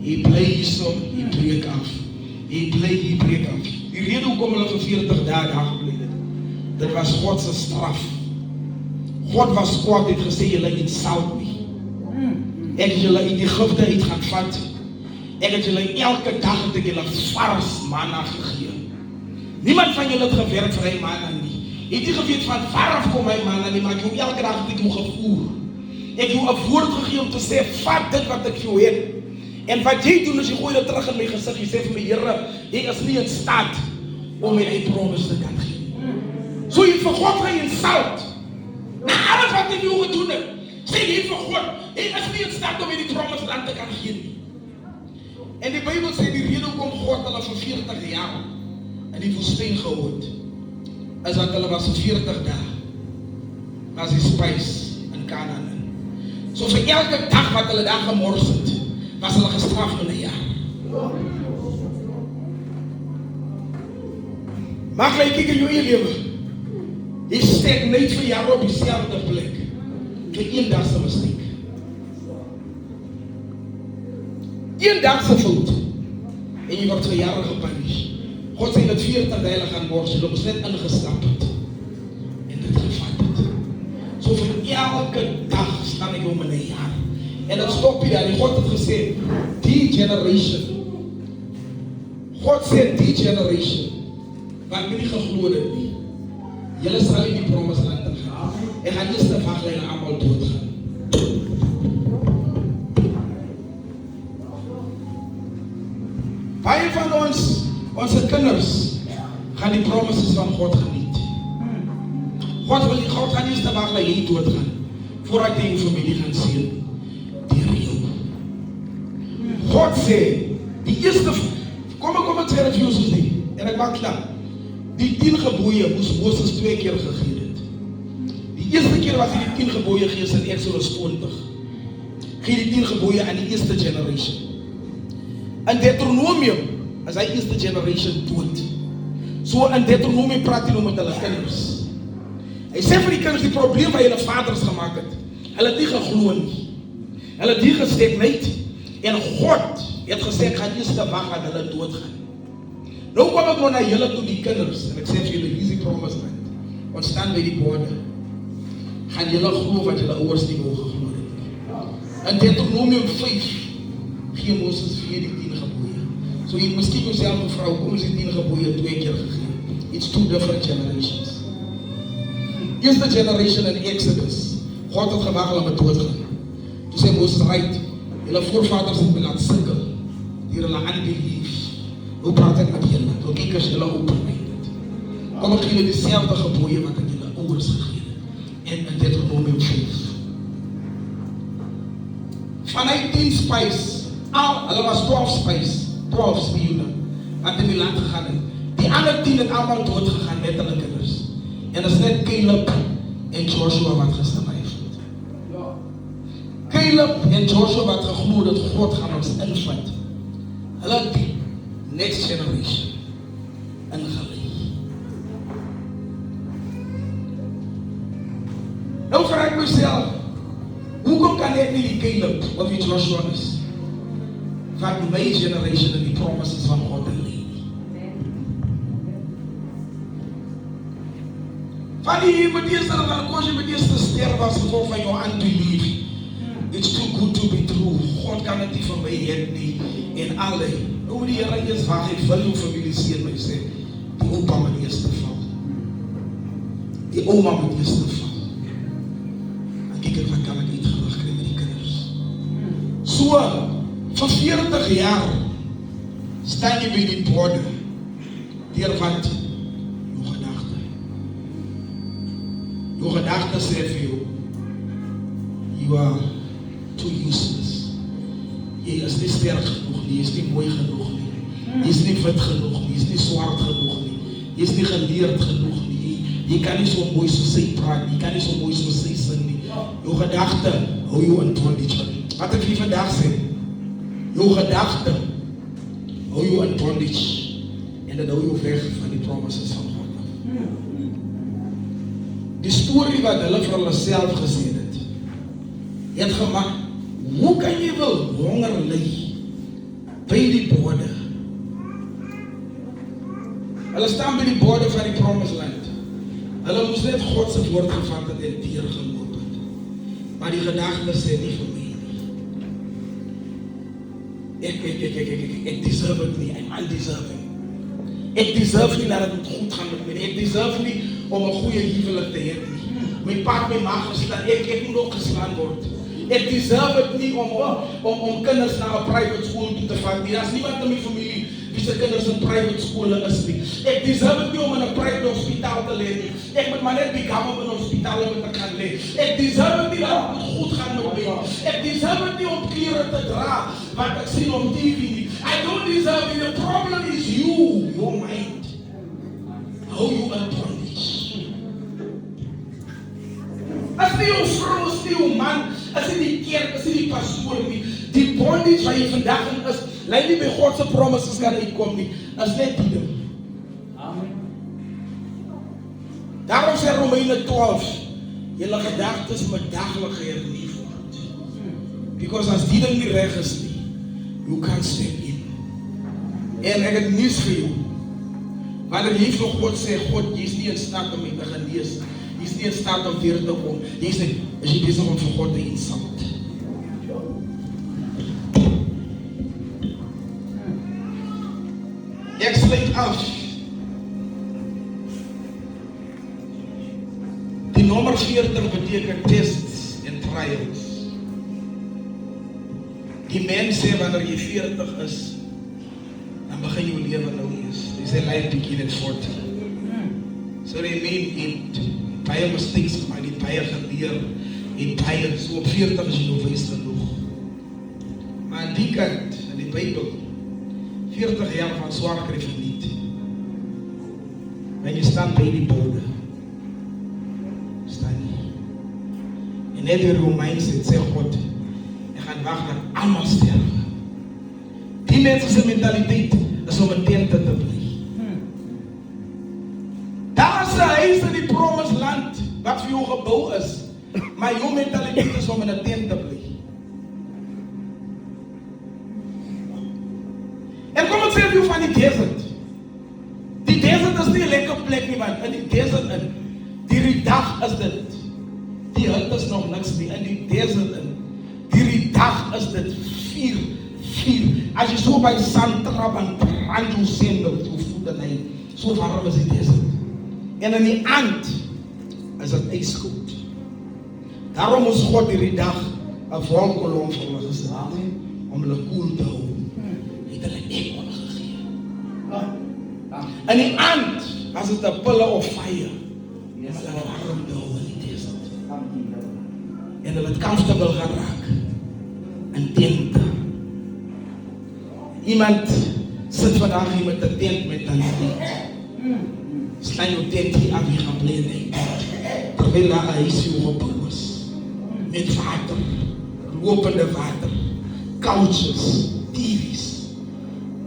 A: Hy bly hierso, hy breek af. Hy breek af. Die rede hoekom hulle vir 40 dae daar gebly het, dit was God se straf. God was kwaad, het gesê, julle insult my. Ek het julle uit Egipte uit gaan vat. Ek het julle elke dag het ek julle vars manna gegee. Niemand van julle het gewerk vir hy manna nie. Het jy geweet van waar af kom hy manna nie, maar ek jou elke dag het ek jou gevoer. Ek jou 'n woord gegee om te sê, vat dit wat ek vir jou het. En wat jy doen is jy gooi dit terug in my gesig, jy sê vir my, Here, jy is nie in staat om my eie promise te kan gee. So jy vir God insult. Na alles wat jy jou gedoen het, sê jy vir God, jy is nie in staat om my die promise land te kan gee nie. En die Bybel sê die rede hoekom God hulle vir 40 jaar in die woestyn gehou het, is dat hulle was vir 40 dae was die spys in Kanaan. So vir elke dag wat hulle daar gemors het, was hulle gestraf in 'n jaar. Mag jy kyk in jou eie lewe. Jy steek net vir jare op dieselfde plek. Vir een dag se misteek. Een dag se fout. En jy word vir jare gepunish. God sê dat 40 dae gaan mors, jy moet net ingestap het. En dit gevat het. So vir elke dag staan ek om in 'n jaar. En dat stop hier, en God het gesê, die generation. God sê, die generation, waar ek nie geglo het nie, julle sal in die promise land gaan. En gaan eerst de wachtlijnen allemaal doodgaan. Baie van onze kinders, gaan die promises van God geniet. God gaan eerst de wachtlijnen doodgaan, voordat jy die familie gaan sien. God sê, die eerste, kom ek sê dat jy soos die, en ek maak klaar, die 10 gebooie moes Moses 2 keer gegee het. Die eerste keer was hy die 10 gebooie gees in Exodus 20. Gee die 10 gebooie aan die eerste generation. In Deuteronomium is hy eerste generation dood. So in Deuteronomium praat hy nou met hulle kinders. Hy sê vir die kinders die probleem wat hulle vaders gemaakt het. Hulle het nie geglo nie. Hulle het nie gesteek niet. En God het gesê, ek gaan eers te wag dat hulle doodgaan. Nou kom ek nou na julle toe die kinders, en ek sê vir julle, hier is die promise land. Ons staan by die borde. Gaan julle glo wat julle ouers nie wou geglo het. In Deuteronomium 5 gee Moses vir die 10 gebooie. So jy miskien jouself vrou, kom ons die 10 gebooie 2 keer gegee. It's 2 different generations. Eerste generation in Exodus, God het gewag hulle met doodgaan. Toe sê Moses, right, julle voorvaders het my laat sukkel, hier hulle unbelief. Hoe praat ek met julle? Hoe kyk as julle open-minded? Kom ek julle dieselfde gebooie wat ek julle ouers gegee het. En in Deuteronomium 5. Vanuit 10 spies, hulle was 12 spies, 12 spioene, wat in die land gegaan het. Die ander 10 het allemaal doodgegaan met hulle kinders. En dat is net Caleb en Joshua wat gesurvive het. Caleb en Joshua wat geglo dat God gaan ons invat. Hulle het die next generation ingelei. Nou vraag ek myself, hoekom kan ek nie die Caleb of die Joshua is? Van my generation en die promises van God inlei. Van die met eerste dan koos jy met eerste sterf as gevolg van jou unbelief. It's too good to be true. God kan het nie van my het nie. En alle, hoe die Here is waar ek wil jou familie sien my sê, die opa moet eerste val. Die oma moet eerste val. En kyk ek wat kan ek uitgelig kry met die kinders. So, vir 40 jaar staan jy by die borde. Deur wat? Jou gedachte sê vir jou, you are too useless. Jy is nie sterk genoeg nie, jy is nie mooi genoeg nie, jy is nie wit genoeg nie, jy is nie swart genoeg nie, jy is nie geleerd genoeg nie, jy kan nie so mooi soos sy praat nie, jy kan nie so mooi soos sy sing nie. Jou gedachte hou jou in bondage. Wat ek hier vandag sê, jou gedachte hou jou in bondage en dan hou jou weg van die promises van God. Die storie wat hulle vir hulle self gesê het gemaak, hoe kan jy wil honger ly by die borde? Hulle staan by die borde van die promised land. Hulle moes net God se woord gevat het en deurgeloop het. Maar die gedagte sê nie vir my nie. Ek deserve het nie, I'm undeserving. Ek deserve nie dat het moet goed gaan met my. Ek deserve nie om 'n goeie huwelik te hê nie. My pa het my ma geslaan, ek moet ook geslaan word. Ek deserve het nie om kinders na 'n private school toe te vat nie. Daar's niemand in my familie wie se kinders in private skole is nie. Ek deserve het nie om in 'n private hospitaal te lê nie. Ek moet maar net by government hospitale moet gaan lê. Ek deserve het nie dat het moet goed gaan met my. Ek deserve het nie om klere te dra wat ek sien op TV nie. I don't deserve it. The problem is you, your mind. How you are bondage. As nie jou vrou, as nie jou man, as nie die kerk, as nie die pastoor nie, die bondage waar jy vandag in is, lei nie by God se promises kan uitkom nie, is net die ding. Amen. Daarom sê Romeine 12, julle gedagtes moet daglik hernuw word. Because as die ding nie reg is nie, you can't step in. En ek het nuus vir jou. Wanneer jy vir God sê, God, jy is nie in staat om my te genees, jy is nie in staat om weer te kom, jy sê, is jy besig om vir God te insult. Ek sluit af. Die nommer 40 beteken tests en trials. Die mens sê wanneer jy 40 is, dan begin jou lewe nou eers. They say life begin at 40. So they mean in baie mistakes gemaak, die baie geleer, en baie, so op 40 is jy nou wys genoeg. Maar aan die kant, in die Bybel, 40 jaar van swaar kry verniet. En jy staan by die bode. Staan nie. En net die Romeins het sê God, ek gaan wag dat almal sterwe. Die mense se mentaliteit is om 'n tent te bly. Daar is 'n huis in die promised land wat vir jou gebou is, maar jou mentaliteit is om in 'n tent te bly. En kom ons sê vir jou van die desert. Die desert is nie 'n lekker plek nie, man. In die desert in, die dag is dit. Die hut is nog niks nie. In die desert in, die dag is dit 4. As jy so by sand trap en brand jou sendel, jou voete neem, so warm is die desert. En in die aand is dit ijskoud. Daarom moes God hierdie dag 'n wolkkolom vir hulle gestel om hulle koel te hou. Het hulle ekon gegee. In die aand was dit 'n pillar of fire. Om hulle warm te hou in die desert. En hulle het comfortable geraak in tente. Iemand sit vandag hier met 'n tent mentaliteit. staan jou tent hier af, jy gaan bly in die terwyl daar 'n huisie opgebou is met water, lopende water, couches, TV's.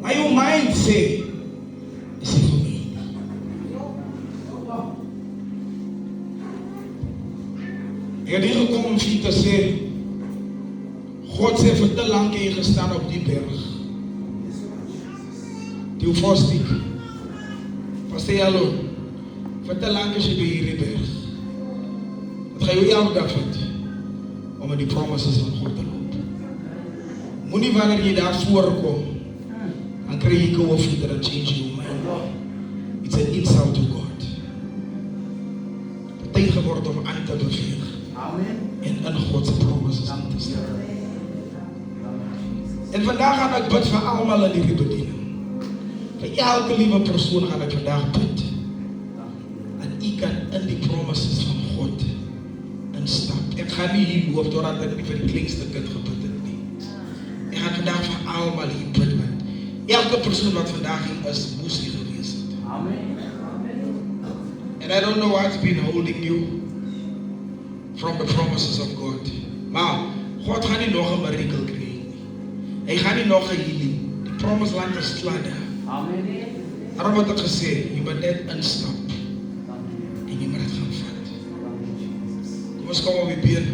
A: Maar jou mind sê, is nie vir my. Ek het hier gekom om vir te sê, God sê vir te lang jy gestaan op die berg. Die Ufostik. Pastor Jallo, vir te lang is jy by hierdie berg. Het gaan jou elke dag vat om in die promises van God te loop. Moenie wanneer jy daar voorkom, dan kry jy koue voete en change your mind. It's an insult to God. Het tyd geword om aan te beweeg. En in Godse promises aan te staan. En vandaag gaan ek bid vir almal in hierdie bediening. Vir elke liewe persoon gaan ek vandaag bid. En u kan in die promises van God instap. Ek gaan nie hier loop doordat ek nie vir die kleinste kind gebid het nie. Ek gaan vandaag vir almal hier bid. Elke persoon wat vandaag hier is, moes hier gewees het.
B: Amen.
A: And I don't know what's been holding you from the promises of God. Maar God gaan nie nog 'n miracle kry nie. Hy gaan nie nog 'n healing. Die promised land is klaar daar.
B: Amen.
A: Daarom het ek gesê, jy moet net instap. En jy moet dit gaan vat. Kom ons kom op die been.